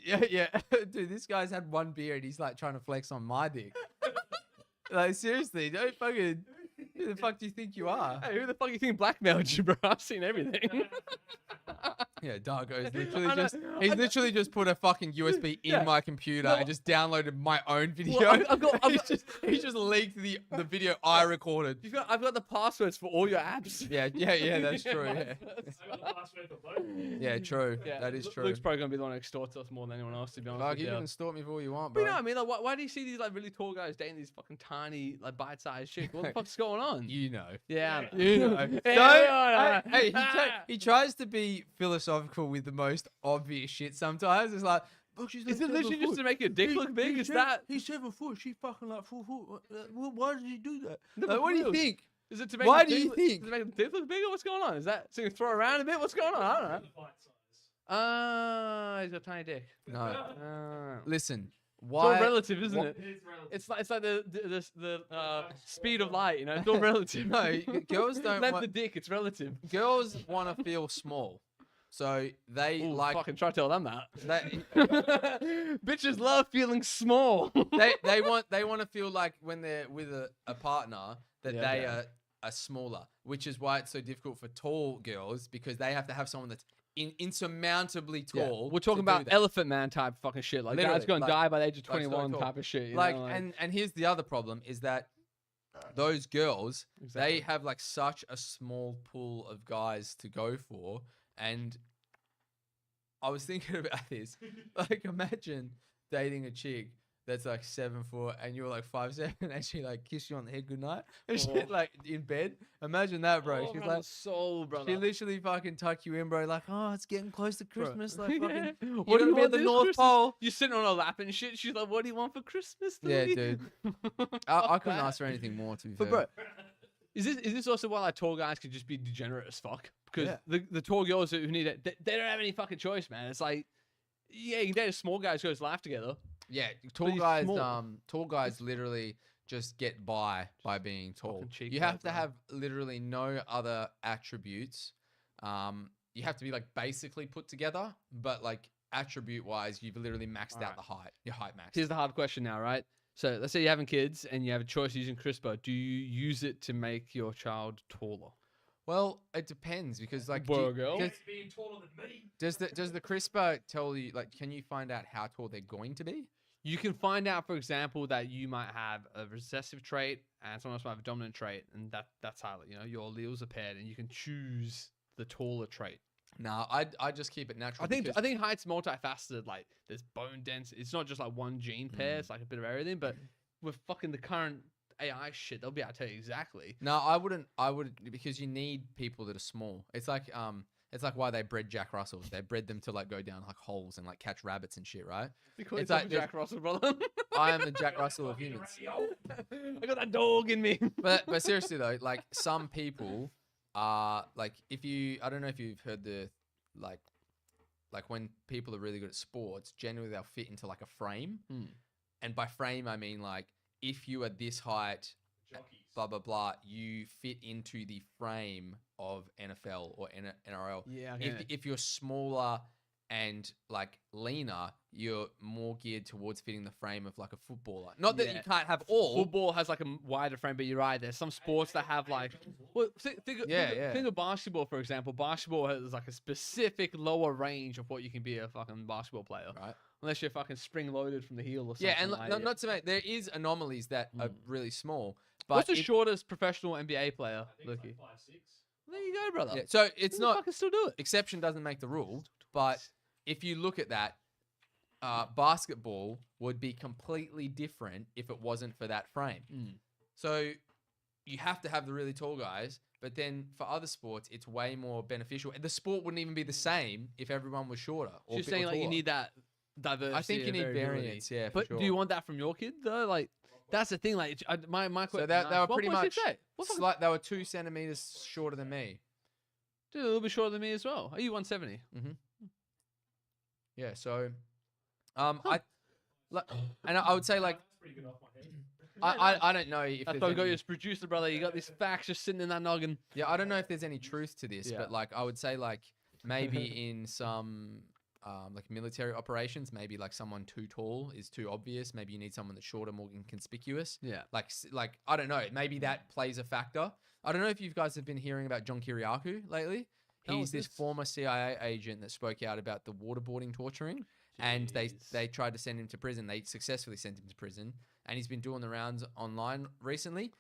Yeah. Dude, this guy's had one beer and he's like trying to flex on my dick. Like, seriously, don't fucking... Who the fuck do you think you are? Hey, who the fuck do you think blackmailed you, bro? I've seen everything. Yeah, Dargo's literally literally just put a fucking USB in my computer and just downloaded my own video. Well, he just leaked the video I recorded. I've got the passwords for all your apps. Yeah, that's true. Yeah, true. Yeah, that is true. Luke's probably gonna be the one who extorts us more than anyone else, to be honest. Fuck, you can extort me for all you want, but bro. you know what I mean? Like, why do you see these like really tall guys dating these fucking tiny, like bite-sized chicks? What the fuck's going on? You know. Yeah, you know. Hey, he tries to be philosophical with the most obvious shit sometimes. It's like, look, she's like is it literally just to make your dick look big? Is that? He's 7 foot. She's fucking like 4 foot. Why did he do that? No, like, what do you think? Is it to make Why do you think? Does it make the dick look bigger? What's going on? Is that so you can throw around a bit? What's going on? I don't know. He's got a tiny dick. No. Listen. It's all relative, isn't it? It's like the speed of light, you know. It's all relative. No, girls don't Length of dick, it's relative. Girls want to feel small. So they Ooh, like fucking try to tell them that. they, Bitches love feeling small. they want to feel like when they're with a partner that Yeah, they okay. are smaller, which is why it's so difficult for tall girls because they have to have someone that's insurmountably Yeah. tall. We're talking to do about that. Elephant Man type fucking shit. Like Literally, guys going to like- die by the age of like so 21 tall. type of shit. You Like know? and here's the other problem is that those girls Exactly. they have like such a small pool of guys to go for, and I was thinking about this. Like, imagine dating a chick that's like 7'4" and you're like 5'7", and she like kiss you on the head goodnight and shit, Oh. like in bed. Imagine that, bro. Oh, She's man, like, soul, brother. she literally fucking tuck you in, bro. Like, oh, it's getting close to Bro. Christmas. Like, fucking, Yeah. you're What do gonna you be at want the this North Christmas? Pole. You're sitting on her lap and shit. She's like, "What do you want for Christmas?" Yeah, Louis?" dude. Fuck I couldn't that. ask for anything more, to be But fair. bro, is this also why like tall guys could just be degenerate as fuck? Because Yeah. the tall girls who need it, they don't have any fucking choice, man. It's like, yeah, you can date a small guy who goes laugh together. Yeah, he's small. tall guys literally just get by being tall. fucking cheek You out, have to bro. have literally no other attributes. You have to be like basically put together, but like attribute wise, you've literally maxed out the height. Your height max. Here's the hard question now, right? So let's say you're having kids and you have a choice using CRISPR. Do you use it to make your child taller? Well, it depends because like Boy or girl? does, Being taller than me. does the CRISPR tell you like can you find out how tall they're going to be? You can find out, for example, that you might have a recessive trait and someone else might have a dominant trait, and that's how your alleles are paired, and you can choose the taller trait. No, I just keep it natural. I think height's multifaceted. Like there's bone density. It's not just like one gene pair. It's like a bit of everything. But with fucking the current AI shit, they'll be able to tell you exactly. No, I wouldn't because you need people that are small. It's like why they bred Jack Russells. They bred them to like go down like holes and like catch rabbits and shit, right? Because It's it's like Jack Russell, brother. I am the Jack Russell of humans. I got that dog in me. But seriously though, like some people are like I don't know if you've heard the like when people are really good at sports, generally they'll fit into like a frame. And by frame I mean like if you are this height, Jockeys. blah blah blah, you fit into the frame of NFL or NRL. Yeah. If you're smaller and like leaner, you're more geared towards fitting the frame of like a footballer. Not that you Yeah. can't have all. Football has like a wider frame, but you're right. There's some sports that have like, well, think of basketball, for example. Basketball has like a specific lower range of what you can be a fucking basketball player, Right. unless you're fucking spring loaded from the heel or something. Yeah, and like not to make there is anomalies that are really small. But What's the shortest professional NBA player, I think Luki? it's like 5'6". There you go, brother. yeah, so it's You not fucking still do it. exception doesn't make the rule, but if you look at that, basketball would be completely different if it wasn't for that frame. So you have to have the really tall guys, but then for other sports, it's way more beneficial. And the sport wouldn't even be the same if everyone was shorter. So you're saying like you need that diversity. I think you of need variability. variance, yeah. For But sure. do you want that from your kid though? Like that's the thing. Like my So question. they were pretty much What they were 2 centimeters shorter than me. Dude, a little bit shorter than me as well. Are you 170? Yeah, so I would say like That's pretty good off my head. I don't know if That's there's why we got any- you as producer, brother. You got these facts just sitting in that noggin. yeah, I don't know if there's any truth to this, Yeah. but like I would say like maybe in some like military operations, maybe like someone too tall is too obvious. Maybe you need someone that's shorter, more inconspicuous. Yeah. Like I don't know, maybe that plays a factor. I don't know if you guys have been hearing about John Kiriakou lately. No, He's what's this this? former CIA agent that spoke out about the waterboarding torturing, and Jeez. they tried to send him to prison. They successfully sent him to prison, and he's been doing the rounds online recently.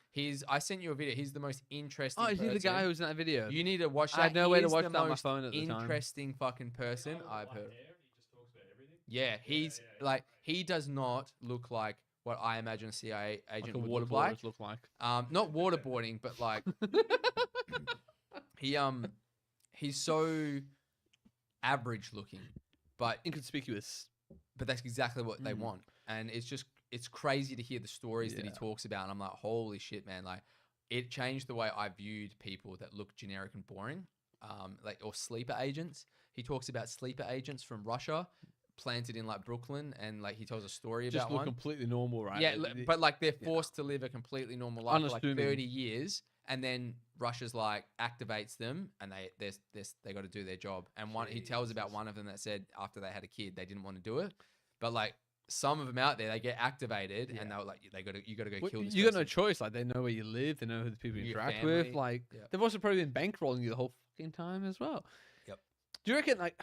I sent you a video. He's the most interesting. Oh, is he the person. guy who was in that video? You need to watch that. I had no He way to is watch the that on my most phone at the time. interesting fucking person Guy with I've white heard. hair and he just talks about everything. Yeah, he's yeah. like he does not look like what I imagine a CIA Like agent a would water look like. look like. Not waterboarding, but like he's so average looking, but Inconspicuous. that's exactly what they want, and it's crazy to hear the stories that he Yeah. talks about, and I'm like, holy shit, man! Like, it changed the way I viewed people that look generic and boring, or sleeper agents. He talks about sleeper agents from Russia, planted in like Brooklyn, and like he tells a story Just about look one. completely normal, right? Yeah, but like they're forced to live a completely normal life for like Unassuming. 30 years, and then Russia's like activates them, and they got to do their job. And he tells about one of them that said after they had a kid, they didn't want to do it, but like some of them out there, they get activated, and they're like, you got to go kill this. You got no person. choice. Like they know where you live, they know who the people you Your interact family. with. Like Yeah. they've also probably been bankrolling you the whole fucking time as well. Yep. Do you reckon like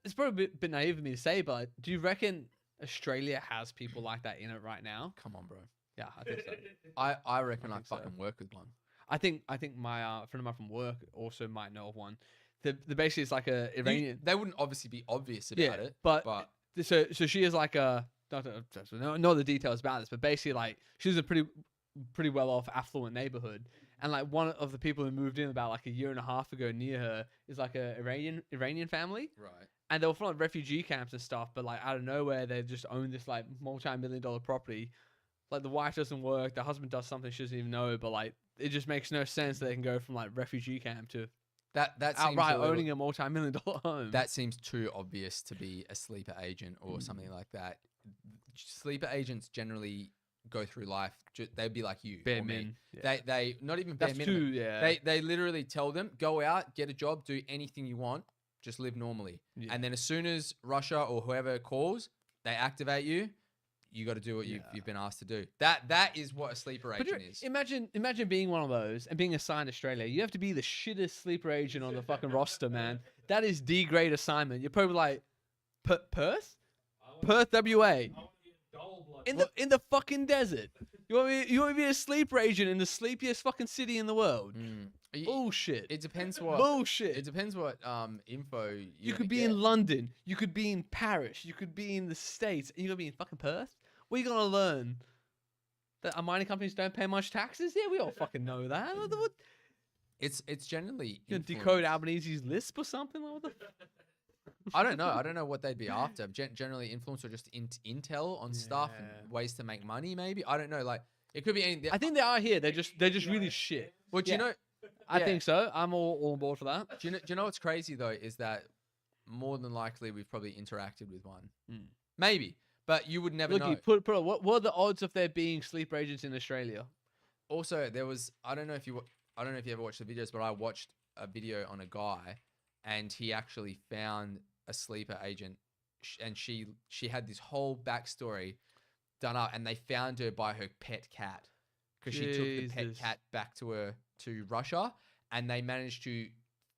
it's probably a bit naive of me to say, but do you reckon Australia has people like that in it right now? Come on, bro. Yeah, I think so. I reckon I think so. fucking work with one. I think my friend of mine from work also might know of one. The basically it's like a Iranian. They wouldn't obviously be obvious about it, but but so she is like a know the details about this, but basically like she's a pretty well off affluent neighborhood, and like one of the people who moved in about like a year and a half ago near her is like a Iranian family, right. and they were from like refugee camps and stuff, but like out of nowhere they just own this like multi-million-dollar property. Like the wife doesn't work, the husband does something she doesn't even know, but like it just makes no sense that they can go from like refugee camp to That seems outright owning a multi-million-dollar home. That seems too obvious to be a sleeper agent or something like that. Sleeper agents generally go through life. They'd be like you, bare or me. min. Yeah. They not even bare That's minimum. too, yeah. They literally tell them, go out, get a job, do anything you want, just live normally. Yeah. And then as soon as Russia or whoever calls, they activate you. You got to do what you've been asked to do. That is what a sleeper agent is. Imagine being one of those and being assigned Australia. You have to be the shittest sleeper agent on the fucking roster, man. That is the great assignment. You're probably like, Perth, WA, in the fucking desert. You want to be a sleeper agent in the sleepiest fucking city in the world? Bullshit. It depends what bullshit. It depends what info you could be in London. You could be in Paris. You could be in the States. And you could be in fucking Perth. What are you gonna learn? That our mining companies don't pay much taxes? Yeah, we all fucking know that. What? It's generally You decode Albanese's Lisp or something? Like, what the I don't know. I don't know what they'd be after. Generally, influence or just intel on stuff and ways to make money. Maybe I don't know. Like it could be anything. I think they are here. They're just really shit. Well, do you know? I think so. I'm all on board for that. Do you know what's crazy though is that more than likely we've probably interacted with one. Maybe, but you would never know. Put what are the odds of there being sleeper agents in Australia? Also, there was I don't know if you ever watched the videos, but I watched a video on a guy, and he actually found a sleeper agent, and she had this whole backstory done up, and they found her by her pet cat because she took the pet cat back to Russia, and they managed to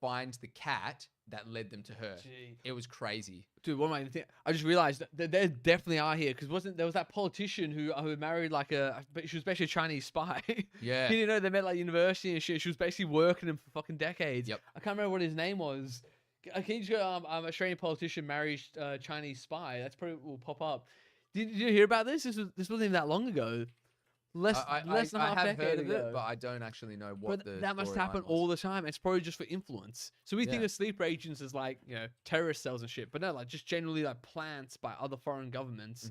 find the cat that led them to her. It was crazy. Dude, what am I even thinking? I just realized that there definitely are here because there was that politician who married like she was basically a Chinese spy. Yeah. He didn't know they met like university and shit. She was basically working him for fucking decades. Yep. I can't remember what his name was. Can you just go, Australian politician marries Chinese spy? That's probably will pop up. Did you hear about this? This wasn't even that long ago. Less than half I have decade heard of ago. it, but I don't actually know what that must happen all the time. It's probably just for influence. So we think of sleeper agents as like, terrorist cells and shit, but no, like just generally like plants by other foreign governments.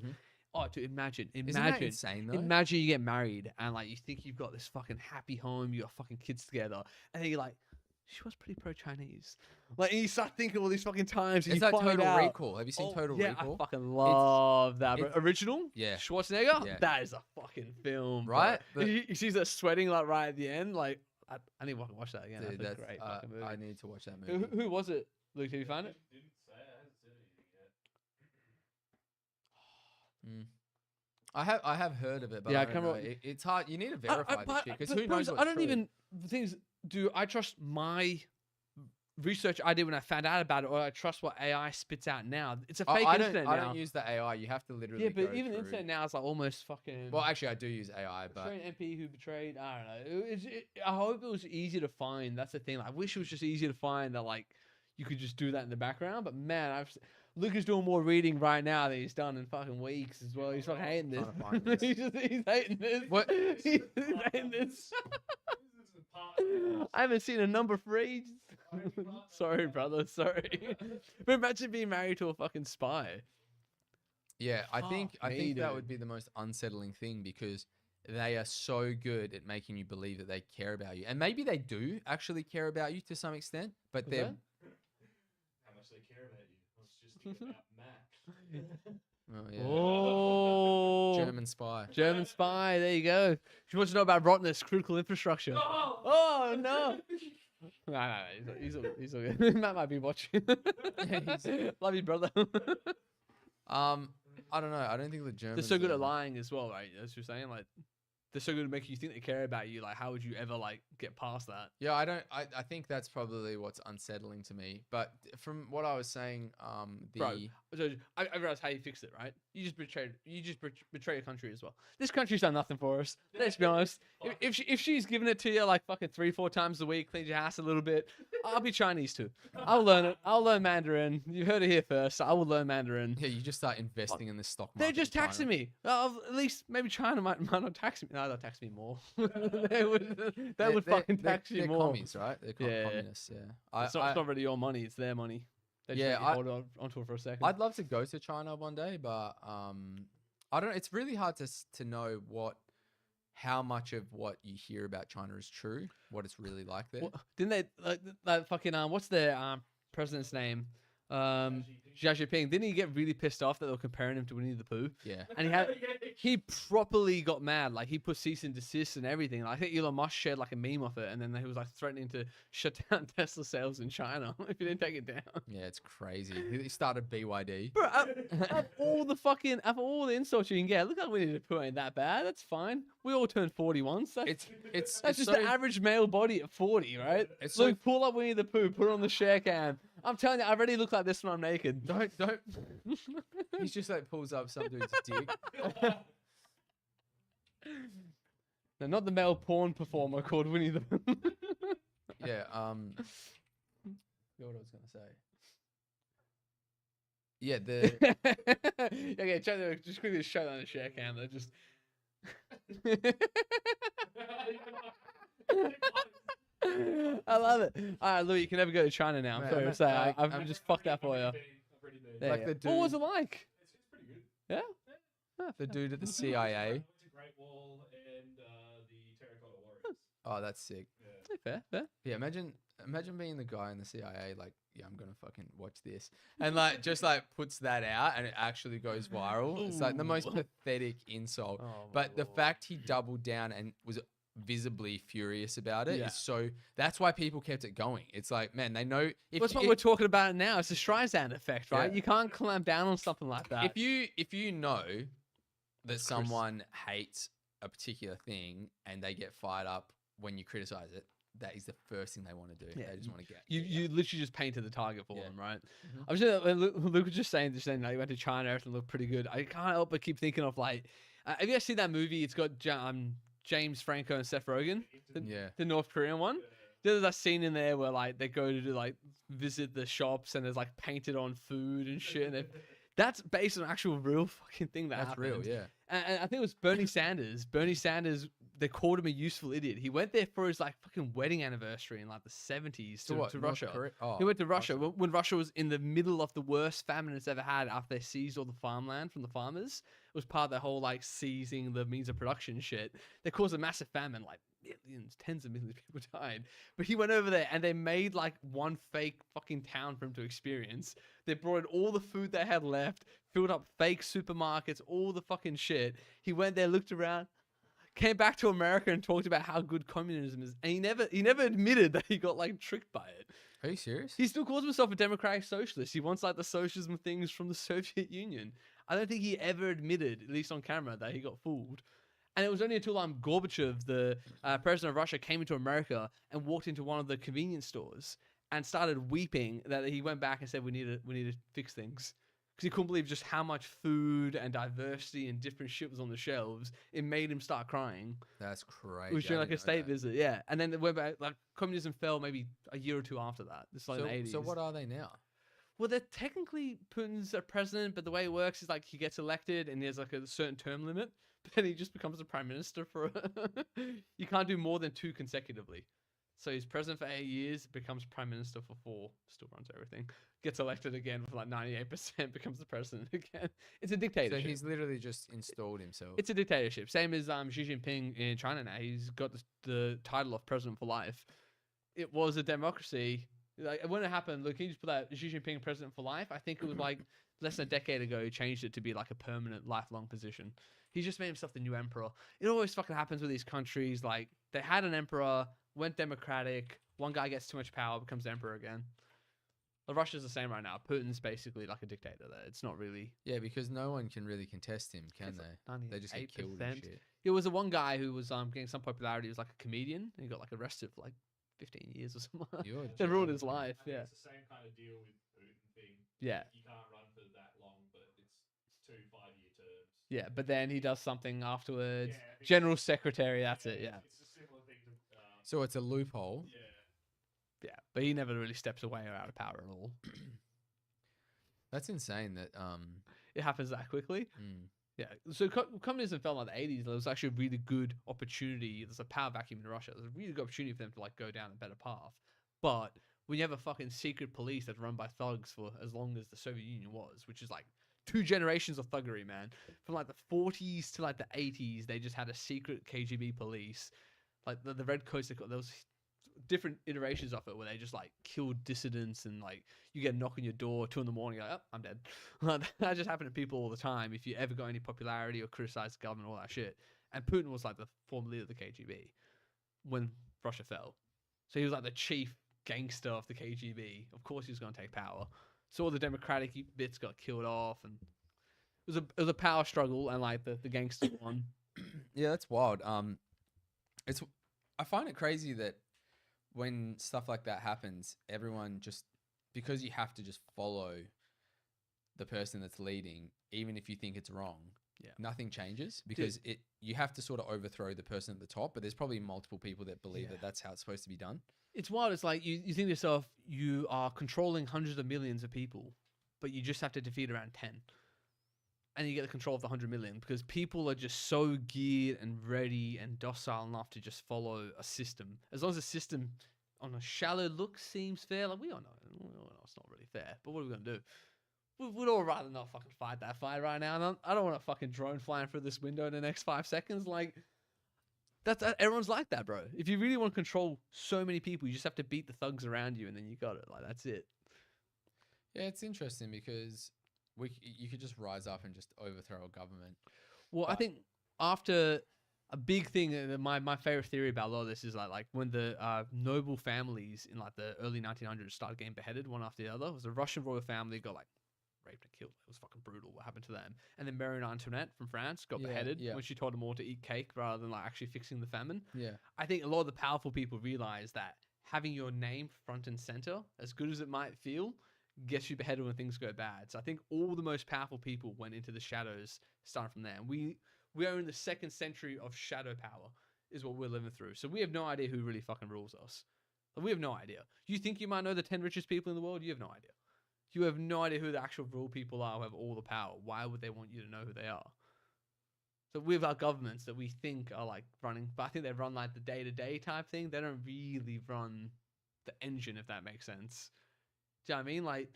Oh, dude, imagine. Isn't that insane, though? Imagine you get married and like you think you've got this fucking happy home, you got fucking kids together, and then you're like, she was pretty pro-Chinese. Like, and you start thinking all these fucking times. And It's you like find Total out, Recall. Have you seen Total Recall? I fucking love that. Bro. Original? Yeah. Schwarzenegger? Yeah. That is a fucking film. Right? Bro. You see that sweating like right at the end. Like, I need to fucking watch that again. Dude, that's a great fucking movie. I need to watch that movie. Who was it? Luke, have you found it? Didn't say. I haven't said anything yet. I have heard of it, but Yeah, I don't know. It's hard. You need to verify this shit because who knows what's I don't true. even do I trust my research I did when I found out about it, or I trust what AI spits out now. It's a fake internet now. I don't use the AI. You have to literally. Yeah, but go even the through. internet now is like almost fucking. Well, actually, I do use AI, but Australian MP who betrayed. I don't know. I hope it was easy to find. That's the thing. I wish it was just easy to find that like you could just do that in the background. But man, Luke is doing more reading right now than he's done in fucking weeks as well. He's fucking hating this. Trying to find this. he's hating this. What? He's hating this. I haven't seen a number for ages. Sorry, brother. Sorry. But imagine being married to a fucking spy. yeah, I think that dude. would be the most unsettling thing because they are so good at making you believe that they care about you, and maybe they do actually care about you to some extent, but they're How much they care about you. Let's just think about Max. Oh yeah. Oh, German spy. German spy. There you go. She wants to know about rottenness, critical infrastructure. Oh no. No, he's all good. Matt might be watching. Love you, brother. I don't know. I don't think the They're Germans. so good are- at lying as well, right? That's what you're saying. Like, they're so good at making you think they care about you. Like, how would you ever like get past that? Yeah, I don't. I think that's probably what's unsettling to me. But from what I was saying, Bro, so I realized how you fixed it, right? You just betray your country as well. This country's done nothing for us. Let's be honest. If she's giving it to you like fucking 3-4 times a week, cleans your house a little bit, I'll be Chinese too. I'll learn it. I'll learn Mandarin. You heard it here first. I will learn Mandarin. yeah, you just start investing in the stock market. They're just in China. taxing me. At least maybe China might not tax me. No, they'll tax me more. they would fucking tax you they're more. Commies, right? They're Yeah. communists. Yeah. It's not really your money. It's their money. They just Yeah, let you hold onto it for a second. I'd love to go to China one day, but I don't. It's really hard to know how much of what you hear about China is true. What it's really like there. Didn't they like fucking what's their president's name? Xi Jinping. Didn't he get really pissed off that they were comparing him to Winnie the Pooh? Yeah. And he properly got mad. Like he put cease and desist and everything. Like, I think Elon Musk shared like a meme of it, and then he was like threatening to shut down Tesla sales in China if he didn't take it down. Yeah, it's crazy. He started BYD. Bro, of all the insults you can get, look at Winnie the Pooh ain't that bad. That's fine. We all turned 40 once. It's That's just so, the average male body at 40, right? It's Look, so- pull up Winnie the Pooh, put it on the share cam. I'm telling you, I already look like this when I'm naked. Don't. He's just like pulls up some dude's dick. No, not the male porn performer called Winnie the Pooh. Yeah. Forgot what I was gonna say. Yeah. Okay, just quickly show that on the share cam. They're just. I love it. All right, Louis, you can never go to China now. I'm Man, sorry I'm- to say. I- I've I'm- just fucked that for you. There Like you the go. What was dude- it like? It's pretty good. Yeah. The dude at the I CIA. went to Great Wall and the Terracotta Warriors. Oh, that's sick. Yeah. Fair. Yeah, imagine being the guy in the CIA, like, yeah, I'm gonna fucking watch this, and like just like puts that out, and it actually goes viral. It's like the most Ooh. pathetic insult. Oh, my But the lord. fact he doubled down and was visibly furious about it is Yeah. so. That's why people kept it going. It's like, man, they know if That's what if, we're talking about now. It's the Streisand effect, right? Yeah. You can't clamp down on something like that. if you know that That's Chris. someone hates a particular thing and they get fired up when you criticize it, that is the first thing they want to do. Yeah, They just want to get You literally just painted the target for Yeah. them, right? Mhm. I was just, Luke was just saying like, he went to China, everything looked pretty good. I can't help but keep thinking of like, have you guys seen that movie? It's got James Franco and Seth Rogen, Yeah. the North Korean one. There's that scene in there where like they go to do, like visit the shops and there's like painted on food and shit. And that's based on an actual real fucking thing that That's happened. real, yeah. And I think it was Bernie Sanders. Bernie Sanders, they called him a useful idiot. He went there for his like fucking wedding anniversary in like the 70s to North Russia. Korea? Oh, He went to Russia when Russia was in the middle of the worst famine it's ever had after they seized all the farmland from the farmers. It was part of that whole like seizing the means of production shit. They caused a massive famine, like millions, tens of millions of people died. But he went over there and they made like one fake fucking town for him to experience. They brought in all the food they had left, filled up fake supermarkets, all the fucking shit. He went there, looked around, came back to America and talked about how good communism is. And he never admitted that he got like tricked by it. Are you serious? He still calls himself a democratic socialist. He wants like the socialism things from the Soviet Union. I don't think he ever admitted, at least on camera, that he got fooled. And it was only until Gorbachev, the president of Russia, came into America and walked into one of the convenience stores and started weeping that he went back and said, we need to fix things. Because he couldn't believe just how much food and diversity and different shit was on the shelves. It made him start crying. That's crazy. It was I during like a didn't know state that. visit, yeah. And then it went back, like communism fell maybe a year or two after that. It's like So, the 80s. so what are they now? Well, they're technically Putin's a president, but the way it works is like he gets elected and there's like a certain term limit, but then he just becomes a prime minister for. You can't do more than 2 consecutively. So he's president for 8 years, becomes prime minister for 4, still runs everything, gets elected again with like 98%, becomes the president again. It's a So dictatorship. he's literally just installed himself. It's a dictatorship. Same as Xi Jinping in China now. He's got the title of president for life. It was a democracy. Like when it happened, look, he just put that Xi Jinping president for life. I think it was like less than a decade ago. He changed it to be like a permanent, lifelong position. He just made himself the new emperor. It always fucking happens with these countries. Like they had an emperor, went democratic. One guy gets too much power, becomes emperor again. Well, Russia's the same right now. Putin's basically like a dictator there. It's not really. Yeah, because no one can really contest him, can It's they? like They just get killed 98%. and shit. There was a one guy who was getting some popularity. He was like a comedian. And he got like arrested for like 15 years or something. You're They ruined his I think life. Yeah. It's the same kind of deal with Putin thing. Yeah. You can't run for that long, but it's 2 5-year terms. Yeah. But then he does something afterwards. Yeah, because- General secretary. That's it. Yeah. It's a similar thing to. So it's a loophole. Yeah. Yeah. But he never really steps away or out of power at all. That's insane. That It happens that quickly. mm. Yeah. So communism fell in like the 80s. There was actually a really good opportunity. There's a power vacuum in Russia. There's a really good opportunity for them to like go down a better path. But when you have a fucking secret police that's run by thugs for as long as the Soviet Union was, which is like 2 generations of thuggery, man. From like the 40s to like the 80s, they just had a secret KGB police. Like the Red Coats, there was different iterations of it where they just like killed dissidents and like you get a knock on your door 2 a.m, you're like, oh, I'm dead. That just happened to people all the time. If you ever got any popularity or criticized the government, all that shit. And Putin was like the former leader of the KGB when Russia fell. So he was like the chief gangster of the KGB. Of course he was going to take power. So all the democratic bits got killed off, and it was a power struggle, and like the gangster won. Yeah, that's wild. I find it crazy that when stuff like that happens, everyone just, because you have to just follow the person that's leading, even if you think it's wrong, nothing changes because you have to sort of overthrow the person at the top. But there's probably multiple people that believe that that's how it's supposed to be done. It's wild. It's like you think to yourself, you are controlling hundreds of millions of people, but you just have to defeat around 10. And you get the control of the 100 million because people are just so geared and ready and docile enough to just follow a system. As long as the system on a shallow look seems fair, like we all know it's not really fair, but what are we going to do? We'd all rather not fucking fight that fight right now. And I don't want a fucking drone flying through this window in the next 5 seconds. Like, everyone's like that, bro. If you really want to control so many people, you just have to beat the thugs around you and then you got it. Like, that's it. Yeah, it's interesting because you could just rise up and just overthrow a government. Well, I think after a big thing, my favorite theory about a lot of this is like when the noble families in like the early 1900s started getting beheaded one after the other. It was a Russian royal family got like raped and killed. It was fucking brutal what happened to them. And then Marie Antoinette from France got beheaded when she told them all to eat cake rather than like actually fixing the famine. Yeah. I think a lot of the powerful people realize that having your name front and center, as good as it might feel, gets you beheaded when things go bad. So I think all the most powerful people went into the shadows starting from there. And we are in the 2nd century of shadow power is what we're living through. So we have no idea who really fucking rules us. Like, we have no idea. You think you might know the 10 richest people in the world? You have no idea. You have no idea who the actual real people are who have all the power. Why would they want you to know who they are? So we have our governments that we think are like running, but I think they run like the day-to-day type thing. They don't really run the engine, if that makes sense. Do you know what I mean? Like,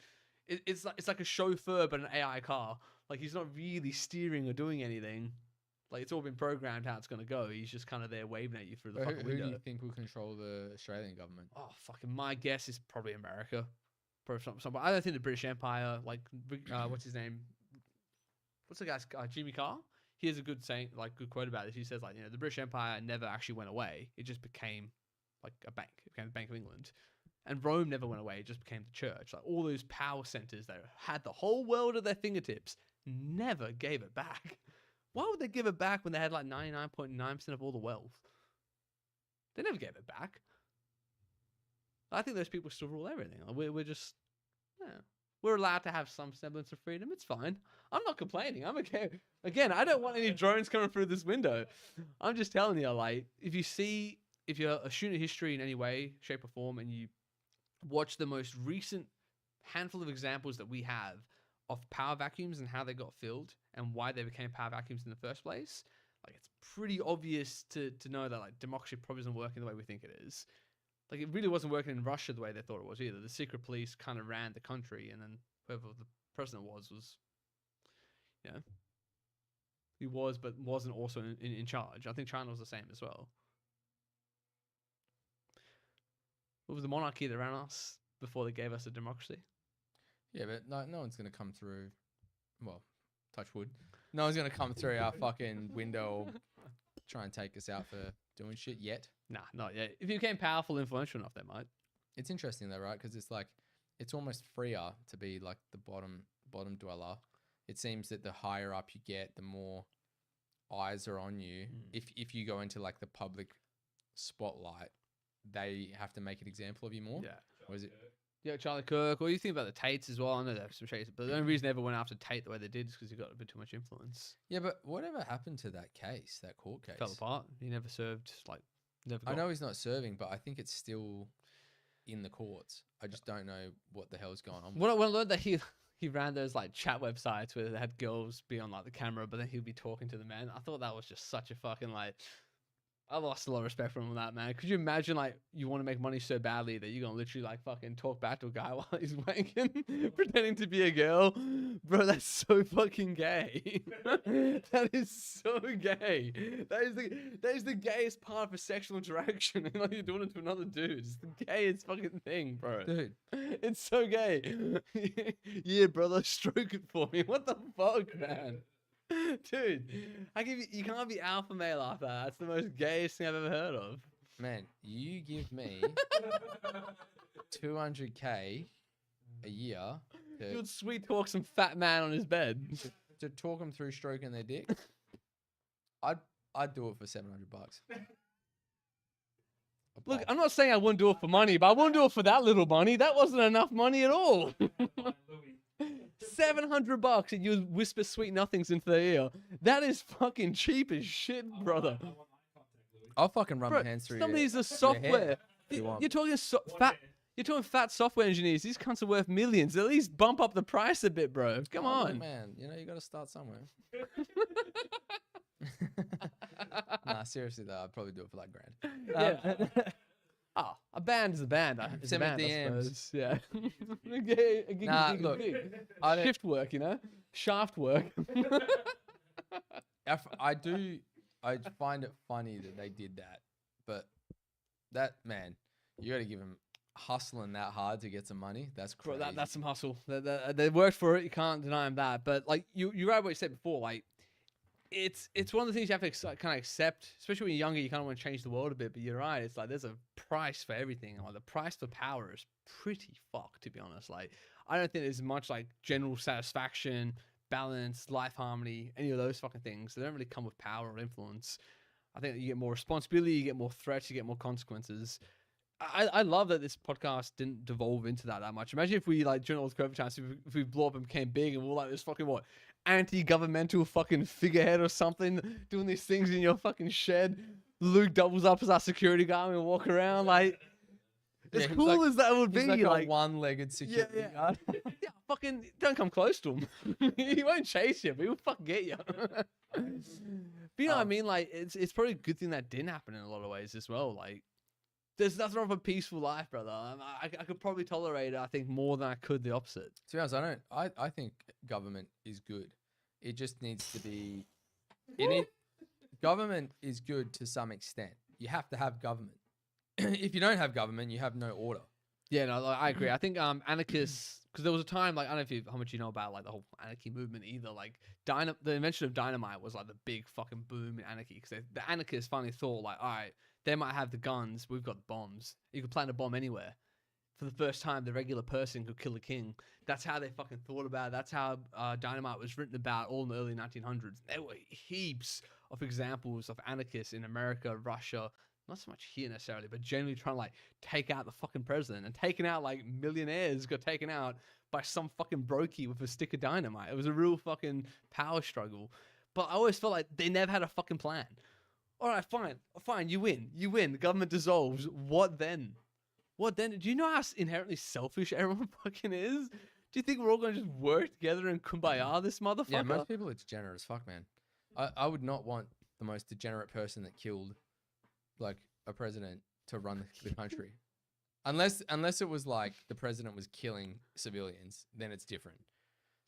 it's like a chauffeur, but an AI car. Like, he's not really steering or doing anything. Like, it's all been programmed how it's going to go. He's just kind of there waving at you through the fucking Who window. do you think will control the Australian government? Oh, fucking, my guess is probably America. Probably I don't think the British Empire, like, what's his name? What's the guy's, Jimmy Carr? He has a good saying, like, good quote about this. He says, like, the British Empire never actually went away. It just became, like, a bank. It became the Bank of England. And Rome never went away. It just became the church. Like, all those power centers that had the whole world at their fingertips never gave it back. Why would they give it back when they had, like, 99.9% of all the wealth? They never gave it back. I think those people still rule everything. Like, we're just, we're allowed to have some semblance of freedom. It's fine. I'm not complaining. I'm okay. Again, I don't want any drones coming through this window. I'm just telling you, like, if you're a student of history in any way, shape, or form, and you watch the most recent handful of examples that we have of power vacuums and how they got filled and why they became power vacuums in the first place, like, it's pretty obvious to know that, like, democracy probably isn't working the way we think it is. Like, it really wasn't working in Russia the way they thought it was either. The secret police kind of ran the country, and then whoever the president was, he was, but wasn't also in charge. I think China was the same as well. It was the monarchy that ran us. before they gave us a democracy. Yeah, but no one's gonna come through. Well, touch wood. No one's gonna come through our fucking window or try and take us out for doing shit yet. Nah, not yet. If you became powerful, influential enough, they might. It's interesting though, right? Because it's like it's almost freer to be like the bottom dweller. It seems that the higher up you get, the more eyes are on you. If you go into like the public spotlight, they have to make an example of you more. Yeah. Or is it? Yeah, Charlie Kirk. Or you think about the Tates as well. I know they have some shades, but the only reason they ever went after Tate the way they did is because he got a bit too much influence. Yeah, but whatever happened to that case, that court case? Fell apart. He never served. Like, never. I Got... know he's not serving, but I think it's still in the courts. I just don't know what the hell's going on. When I learned that he ran those like chat websites where they had girls be on like the camera, but then he'd be talking to the men. I thought that was just such a fucking like. I lost a lot of respect for him on that, man. Could you imagine, like, you want to make money so badly that you're going to literally, like, fucking talk back to a guy while he's wanking, pretending to be a girl? Bro, that's so fucking gay. That is so gay. That is the gayest part of a sexual interaction. Like, you're doing it to another dude. It's the gayest fucking thing, bro. Dude. It's so gay. Yeah, brother, stroke it for me. What the fuck, man? Dude, you can't be alpha male after that. That's the most gayest thing I've ever heard of. Man, you give me 200K a year You'd sweet talk some fat man on his bed. to talk them through stroking their dick. I'd do it for $700. Look, I'm not saying I wouldn't do it for money, but I wouldn't do it for that little money. That wasn't enough money at all. $700 and you whisper sweet nothings into their ear. That is fucking cheap as shit, brother. I'll fucking run Bro, my hands through some of your these are software. you want. You're talking fat. You're talking fat software engineers. These cunts are worth millions. At least bump up the price a bit, bro. Come on, look, man. You know you got to start somewhere. Nah, seriously though, I'd probably do it for like $1,000. Yeah. Oh, a band is a band. It's a band, I DMs. suppose. Yeah. Nah, look, I don't- shift work, you know, shaft work. I find it funny that they did that, but that man, you got to give him hustling that hard to get some money. That's crazy. Bro, that's some hustle. They worked for it. You can't deny them that. But like you're right what you said before. Like it's one of the things you have to kind of accept, especially when you're younger. You kind of want to change the world a bit. But you're right. It's like there's a price for everything. Like the price for power is pretty fucked, to be honest. Like I don't think there's much like general satisfaction, balance, life harmony, any of those fucking things. They don't really come with power or influence. I think that you get more responsibility, you get more threats, you get more consequences. I love that this podcast didn't devolve into that much. Imagine if we, like, during all the COVID times, if we blew up and became big and we're like this fucking, what, anti-governmental fucking figurehead or something, doing these things in your fucking shed. Luke doubles up as our security guard and we walk around, like, as cool as that would be. He's like a one-legged security guard. Yeah, fucking, don't come close to him. He won't chase you, but he'll fucking get you. But you know what I mean? Like, it's probably a good thing that didn't happen in a lot of ways as well. Like, there's nothing wrong with a peaceful life, brother. I could probably tolerate it, I think, more than I could the opposite. To be honest, I think government is good. It just needs to be... Government is good to some extent. You have to have government. If you don't have government, you have no order. Yeah, no, I agree. I think anarchists, because there was a time, like, I don't know how much you know about, like, the whole anarchy movement either. Like, the invention of dynamite was, like, the big fucking boom in anarchy. Because the anarchists finally thought, like, all right, they might have the guns, we've got the bombs. You could plant a bomb anywhere. For the first time, the regular person could kill a king. That's how they fucking thought about it. That's how dynamite was written about all in the early 1900s. There were heaps of examples of anarchists in America, Russia, not so much here necessarily, but generally trying to, like, take out the fucking president. And taking out, like, millionaires got taken out by some fucking brokey with a stick of dynamite. It was a real fucking power struggle. But I always felt like they never had a fucking plan. All right, fine, you win. The government dissolves. What then? Do you know how inherently selfish everyone fucking is? Do you think we're all going to just work together and kumbaya this motherfucker? Yeah, most people are degenerate as fuck, man. I would not want the most degenerate person that killed, like, a president to run the country. Unless it was like the president was killing civilians, then it's different.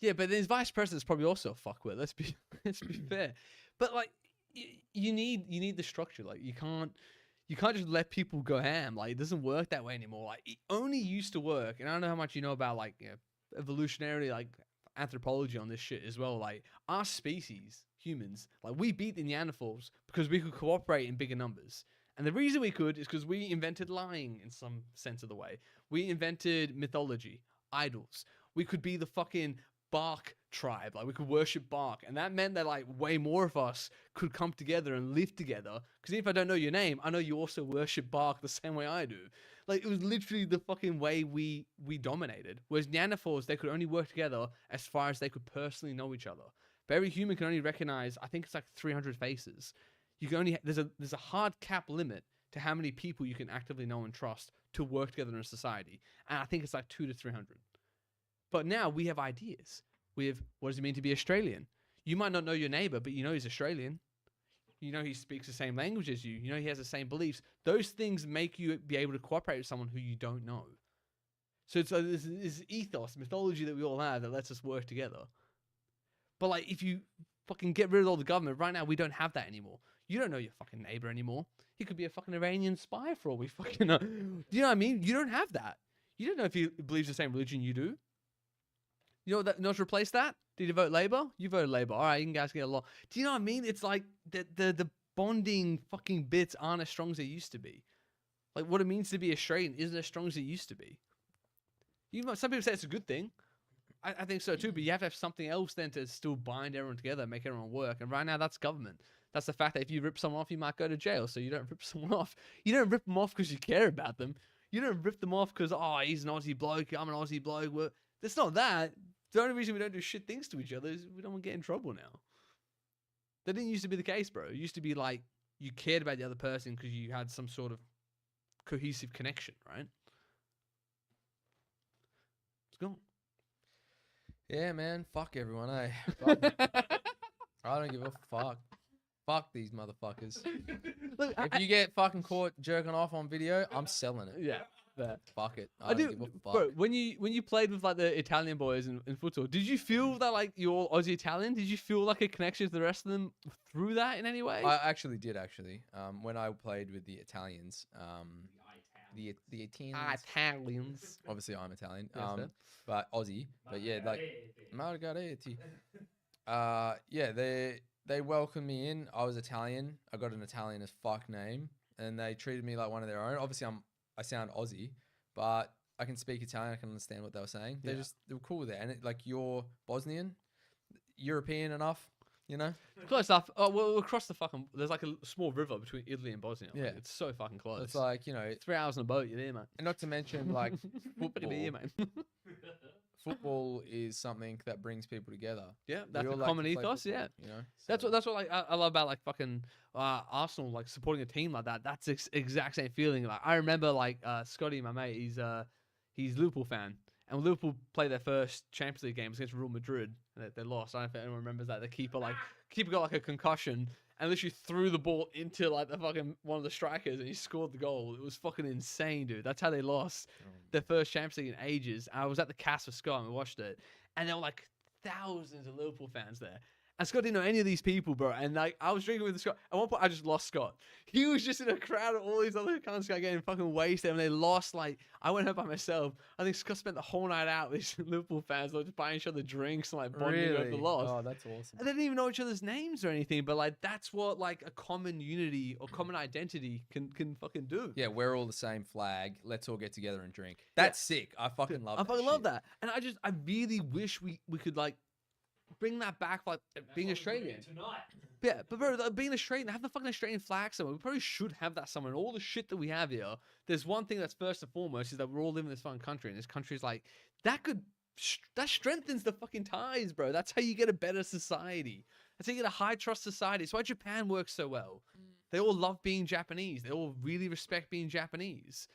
Yeah, but his vice president's probably also a fuckwit. Let's be fair. But like, you need the structure. Like, you can't you can't just let people go ham. Like, it doesn't work that way anymore. Like, it only used to work. And I don't know how much you know about, like, evolutionary, like, anthropology on this shit as well. Like, our species, humans, like, we beat the Neanderthals because we could cooperate in bigger numbers. And the reason we could is because we invented lying in some sense of the way. We invented mythology, idols. We could be the fucking bark tribe. Like, we could worship bark. And that meant that, like, way more of us could come together and live together. Because if I don't know your name, I know you also worship bark the same way I do. Like, it was literally the fucking way we dominated. Whereas Neanderthals, they could only work together as far as they could personally know each other. But every human can only recognize, I think it's like 300 faces. You can only there's a hard cap limit to how many people you can actively know and trust to work together in a society, and I think it's like 200 to 300. But now we have ideas. We have, what does it mean to be Australian? You might not know your neighbor, but you know he's Australian. You know he speaks the same language as you. You know he has the same beliefs. Those things make you be able to cooperate with someone who you don't know. So it's this ethos, mythology that we all have that lets us work together. But like, if you fucking get rid of all the government right now, we don't have that anymore. You don't know your fucking neighbor anymore. He could be a fucking Iranian spy for all we fucking know. Do you know what I mean? You don't have that. You don't know if he believes the same religion you do. You know what? To replace that? Did you vote Labour? You voted Labour. All right, you guys get along. Do you know what I mean? It's like the bonding fucking bits aren't as strong as they used to be. Like, what it means to be Australian isn't as strong as it used to be. Some people say it's a good thing. I think so too, but you have to have something else then to still bind everyone together, make everyone work. And right now, that's government. That's the fact that if you rip someone off, you might go to jail. So you don't rip someone off. You don't rip them off because you care about them. You don't rip them off because, oh, he's an Aussie bloke, I'm an Aussie bloke. Well, it's not that. The only reason we don't do shit things to each other is we don't want to get in trouble now. That didn't used to be the case, bro. It used to be like you cared about the other person because you had some sort of cohesive connection, right? Let's go. Yeah, man. Fuck everyone, eh? Fuck. I don't give a fuck. Fuck these motherfuckers. Look, If you get fucking caught jerking off on video, I'm selling it. yeah, that. Fuck it. I don't give a fuck. Bro, when you played with like the Italian boys in futsal, did you feel that like you're all Aussie Italian? Did you feel like a connection to the rest of them through that in any way? I actually did. When I played with the Italians, the Italians. obviously I'm Italian, Yes, sir. but Aussie. But yeah, like Margaretti. Yeah, they welcomed me in. I was Italian. I got an Italian as fuck name, and they treated me like one of their own. Obviously, I sound Aussie, but I can speak Italian. I can understand what they were saying. They were cool with it. And like, you're Bosnian, European enough, you know? Close enough. Oh, well, across the fucking... There's like a small river between Italy and Bosnia. Like, Yeah. it's so fucking close. It's like, you know, 3 hours on a boat, you're there, mate. and not to mention like Football. Here, football. mate. Football is something that brings people together. Yeah, We that's all a like common to play ethos, football, yeah. You know? That's So- what like I love about like fucking Arsenal, like supporting a team like that. That's exact same feeling. Like I remember like Scotty, my mate, he's a Liverpool fan, and when Liverpool played their first Champions League games against Real Madrid, and they lost. I don't know if anyone remembers that. The keeper got like a concussion and literally threw the ball into like the fucking one of the strikers, and he scored the goal. It was fucking insane, dude. That's how they lost their first Champions League in ages. I was at the cast with Scott and we watched it, and there were like thousands of Liverpool fans there. And Scott didn't know any of these people, bro. And like, I was drinking with Scott. At one point, I just lost Scott. He was just in a crowd of all these other cunts getting fucking wasted. And they lost. Like, I went home by myself. I think Scott spent the whole night out with these Liverpool fans, like, just buying each other drinks and like bonding over the loss. Oh, that's awesome. And they didn't even know each other's names or anything. But like, that's what like a common unity or common identity can fucking do. Yeah, we're all the same flag. Let's all get together and drink. That's sick. I fucking love. I fucking love shit. that. And I really wish we could like bring that back, like being Australian. Tonight. Yeah, but bro, like, being Australian, have the fucking Australian flag somewhere. We probably should have that somewhere. And all the shit that we have here, there's one thing that's first and foremost is that we're all living in this fucking country, and this country is like that that strengthens the fucking ties, bro. That's how you get a better society. That's how you get a high trust society. It's why Japan works so well. They all love being Japanese. They all really respect being Japanese.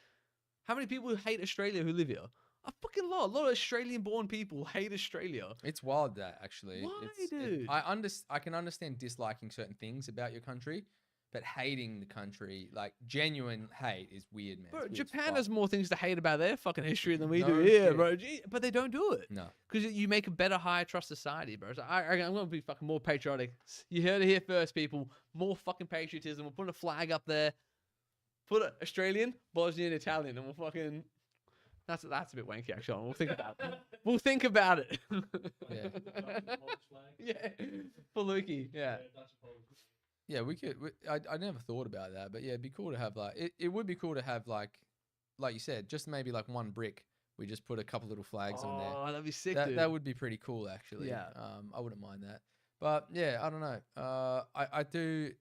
How many people hate Australia who live here? A fucking lot. A lot of Australian-born people hate Australia. It's wild that actually. Why, It's- dude? I can understand disliking certain things about your country, but hating the country, like genuine hate, is weird, man. Bro, It's weird as Japan fuck. has more things to hate about their fucking history than we No do here, shit. bro. But they don't do it. No. Because you make a better, higher trust society, bro. So I'm going to be fucking more patriotic. You heard it here first, people. More fucking patriotism. We're putting a flag up there. Put it Australian, Bosnian, Italian, and we'll fucking. That's a bit wanky actually. We'll think about it. We'll think about it. Yeah. Yeah. Paluki. Yeah. Yeah, we could. I never thought about that, but yeah, it'd be cool to have like it would be cool to have like you said, just maybe like one brick. We just put a couple little flags on there. Oh, that'd be sick, That dude. that would be pretty cool, actually. Yeah. I wouldn't mind that. But yeah, I don't know. I do.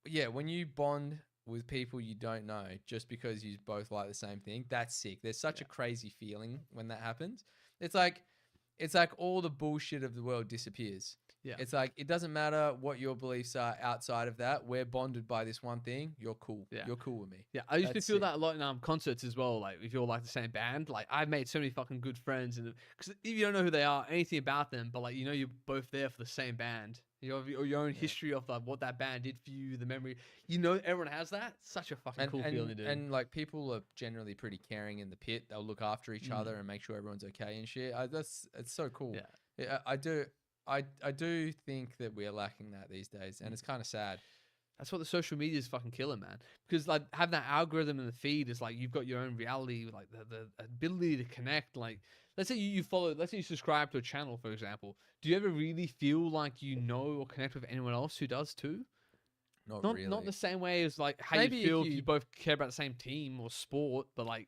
Yeah, when you bond with people you don't know just because you both like the same thing, that's sick. There's such a crazy feeling when that happens. It's like all the bullshit of the world disappears. Yeah. It's like it doesn't matter what your beliefs are outside of that. We're bonded by this one thing. You're cool. Yeah. You're cool with me. Yeah, I used That's to feel sick. that a lot in concerts as well. Like if you're like the same band, like I've made so many fucking good friends, and because if you don't know who they are, anything about them, but like you know you're both there for the same band. You have your own history of like what that band did for you, the memory. You know, everyone has that. It's such a fucking cool feeling, dude. And like people are generally pretty caring in the pit. They'll look after each other and make sure everyone's okay and shit. It's so cool. Yeah. I do think that we're lacking that these days, and it's kind of sad. That's what the social media is fucking killing, man. Because like having that algorithm in the feed is like you've got your own reality, like the ability to connect. Like let's say you follow, let's say you subscribe to a channel, for example. Do you ever really feel like you know or connect with anyone else who does too? Not really. Not the same way as like how Maybe you if feel if you- you both care about the same team or sport, but like,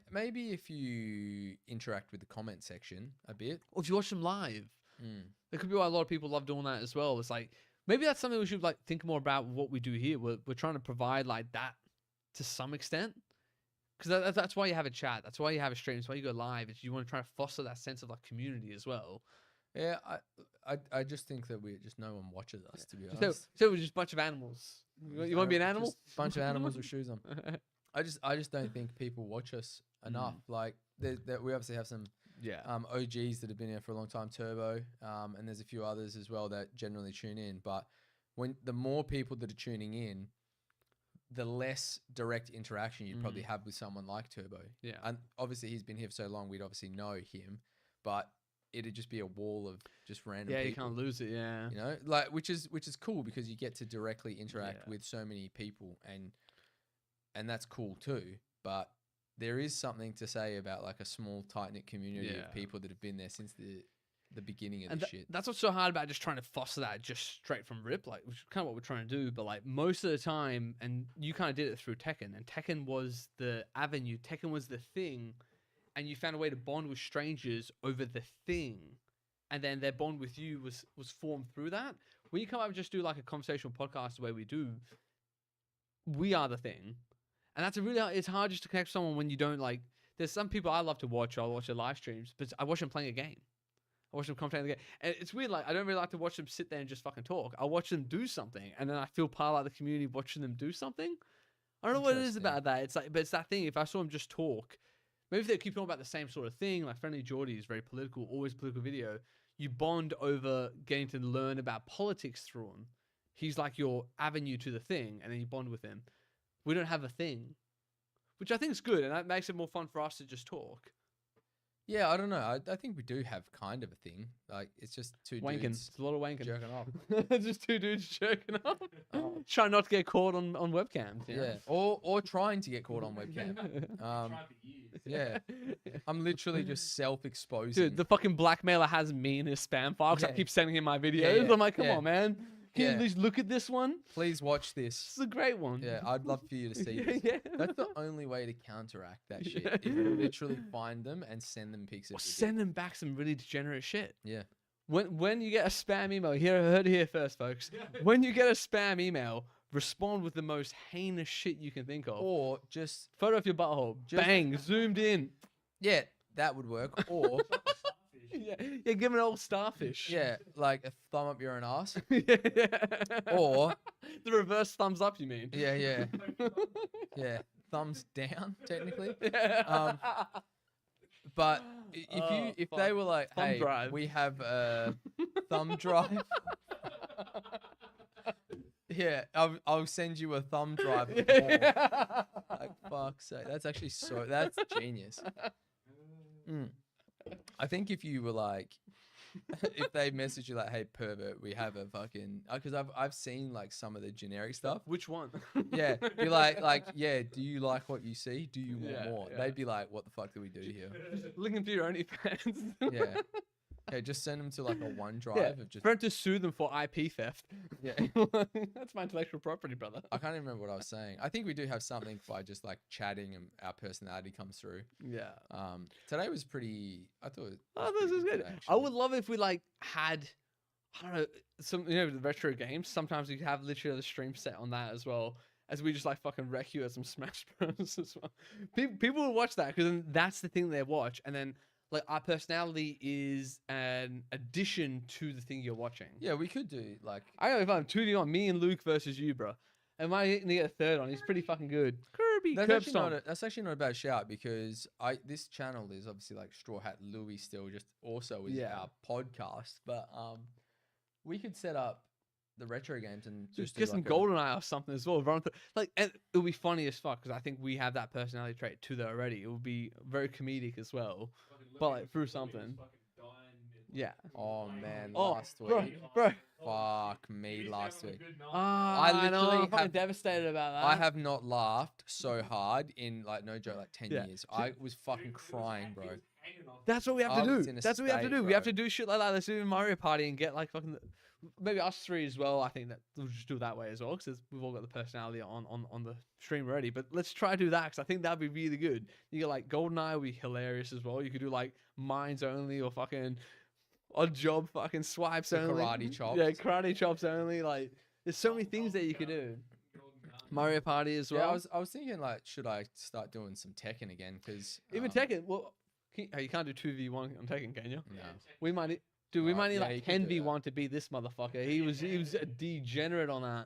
Maybe if you interact with the comment section a bit. or if you watch them live. Mm. There could be why a lot of people love doing that as well. It's like maybe that's something we should like think more about what we do here. We're trying to provide like that to some extent, because that's why you have a chat. That's why you have a stream. That's why you go live. Is you want to try to foster that sense of like community as well. Yeah, I just think that no one watches us, to be So, honest. so we're just a bunch of animals. You want to be an animal? Just a bunch of animals with shoes on. I just don't think people watch us enough. Like we obviously have some Yeah. OGs that have been here for a long time, Turbo, and there's a few others as well that generally tune in. But the more people that are tuning in, the less direct interaction you'd probably have with someone like Turbo. Yeah. And obviously he's been here for so long, we'd obviously know him, but it'd just be a wall of just random Yeah, people. you can't lose it. Yeah. You know, like which is cool because you get to directly interact Yeah. with so many people, and that's cool too. But there is something to say about like a small tight knit community Yeah. of people that have been there since the beginning of And the shit. that's what's so hard about just trying to foster that just straight from rip, like which is kind of what we're trying to do. But like most of the time, and you kind of did it through Tekken, and Tekken was the avenue. Tekken was the thing, and you found a way to bond with strangers over the thing, and then their bond with you was formed through that. When you come up and just do like a conversational podcast the way we do, we are the thing, and that's it's hard just to connect with someone when you don't like. There's some people I love to watch. I'll watch their live streams, but I watch them playing a game. I watch them commentate the game, and it's weird. Like I don't really like to watch them sit there and just fucking talk. I watch them do something, and then I feel part of like, the community watching them do something. I don't know what it is Interesting. about that. It's like, but it's that thing. If I saw them just talk, maybe if they keep talking about the same sort of thing, like Friendly Geordie is very political, always political video. You bond over getting to learn about politics through him. He's like your avenue to the thing, and then you bond with him. We don't have a thing, which I think is good, and that makes it more fun for us to just talk. Yeah, I don't know. I think we do have kind of a thing. Like it's just two Wanking. dudes It's a lot of wanking. jerking off. Just two dudes jerking off. Try not to get caught on webcams. You know? Yeah, or trying to get caught on webcam. Tried for years. Yeah, I'm literally just self-exposing. Dude, the fucking blackmailer has me in his spam file because I Yeah. keep sending him my videos. Yeah, I'm like, come yeah. on, man. Can you Yeah. at least look at this one? Please watch This this. is a great one. Yeah, I'd love for you to see Yeah, this. yeah. That's the only way to counteract that shit. Yeah. Is to literally find them and send them pics Or of send them back some really degenerate shit. Yeah. When you get a spam email, heard it here first, folks. When you get a spam email, respond with the most heinous shit you can think of. Or just Photo of your butthole. Bang, zoomed in. yeah, that would work. Or Yeah, give an old starfish. yeah, like a thumb up your own ass. Yeah. Or the reverse thumbs up, you mean? yeah, thumbs down technically. Yeah. But Oh, if fuck. they were like, Thumb hey, drive. we have a thumb drive. Yeah, I'll send you a thumb drive. of more. Like fuck's sake, that's actually that's genius. I think if you were like, if they message you like, "Hey pervert, we have a fucking," because I've seen like some of the generic stuff. Which one? Yeah, be like, yeah. Do you like what you see? Do you want Yeah, more? yeah. They'd be like, "What the fuck do we do here?" Link them to your OnlyFans. Yeah. Okay, just send them to like a OneDrive Yeah, of just. for him to sue them for IP theft. Yeah. That's my intellectual property, brother. I can't even remember what I was saying. I think we do have something by just like chatting and our personality comes through. Yeah. Today was pretty. I thought. Oh, pretty this is good. today, I actually. would love if we like had, I don't know, some the retro games. Sometimes we have literally the stream set on that as well, as we just like fucking wreck you at some Smash Bros as well. People will watch that because that's the thing they watch, and then like our personality is an addition to the thing you're watching. Yeah, we could do like. I don't know if I'm 2v1, me and Luke versus you, bro. Am I going to get a third on? He's pretty fucking good. Kirby, That's actually not a bad shout because this channel is obviously like Straw Hat Louis still just also is Yeah. our podcast, but we could set up the retro games and just get do some like GoldenEye or something as well. Run like, and it'll be funny as fuck because I think we have that personality trait too there already. It will be very comedic as well. But like through something. Yeah. Oh man, Oh, last bro, week. bro. Fuck me, last week. I know. literally I'm fucking have- devastated about that. I have not laughed so hard in like no joke like 10 Yeah. years. I was fucking crying, bro. That's what we have I to was do. in a That's what we have to state, do. We have bro. to do shit like that. Let's do a Mario Party and get like fucking maybe us three as well. I think that we'll just do it that way as well because we've all got the personality on the stream already. But let's try to do that because I think that'd be really good. You get like GoldenEye would be hilarious as well. You could do like Minds Only or fucking Odd Job fucking swipes The only. karate chops. Yeah, karate chops only. Like there's so many things that you could do. Mario Party as well. Yeah, I was thinking like, should I start doing some Tekken again? Because Even Tekken. Well, you can't do 2v1 on Tekken, can you? No. We might need, dude. We might need yeah, you like could do that. 10v1 to beat this motherfucker. He was a degenerate on that.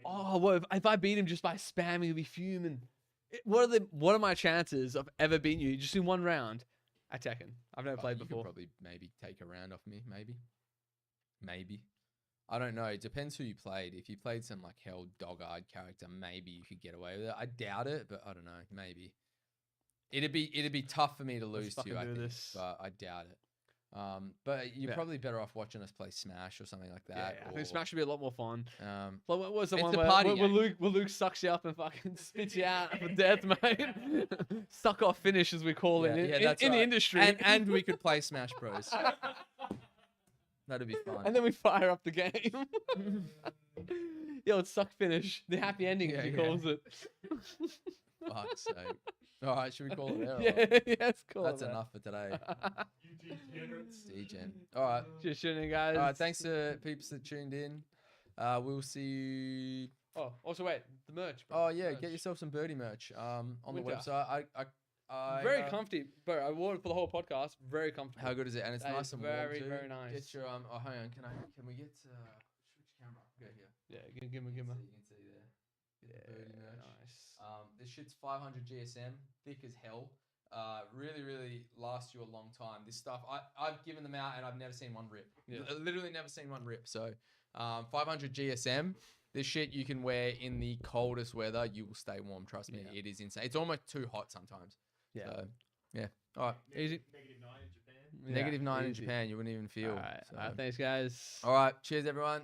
Oh, what if I beat him just by spamming? He'd be fuming. What are my chances of ever beating you just in one round at Tekken? I've never played you before. could probably maybe take a round off me. Maybe. I don't know. It depends who you played. If you played some like hell dog-eyed character, maybe you could get away with it. I doubt it, but I don't know. Maybe. It'd be tough for me to lose to you, I think, but I doubt it. But you're probably better off watching us play Smash or something like that. Yeah, I think Smash would be a lot more fun. Um, Well, what was the It's one a where, party where game. Luke sucks you up and fucking spits you out for death, mate? Suck off finish, as we call it that's in the right. industry. and we could play Smash Bros. That'd be fun. And then we fire up the game. Yo, it's suck finish. The happy ending, as he Yeah. calls it. Fuck's sake. All right, should we call it there? or Yeah, yeah, it's cool. That's enough for today. Degen. All right. Just shooting, guys. All right. Thanks to peeps that tuned in. We'll see you. Oh, also wait, the merch. Bro. Oh yeah, Merch. get yourself some birdie merch. On the Winter. website. I Very comfy, bro. I wore it for the whole podcast. Very comfortable. How good is it? And it's That nice is and very, warm too. very nice. Get your Oh, hang on. Can we get switch camera? Go here. Yeah, give me. You can see there. Get the birdie merch. Nice. This shit's 500 GSM, thick as hell. Really lasts you a long time. This stuff, I've given them out and I've never seen one rip. Yeah. Literally never seen one rip. So, 500 GSM. This shit you can wear in the coldest weather. You will stay warm. Trust me. Yeah. It is insane. It's almost too hot sometimes. Yeah. So, yeah. All right. Easy. -9 in Japan. -9 in easy. Japan. You wouldn't even feel. All right. So. Thanks, guys. All right. Cheers, everyone.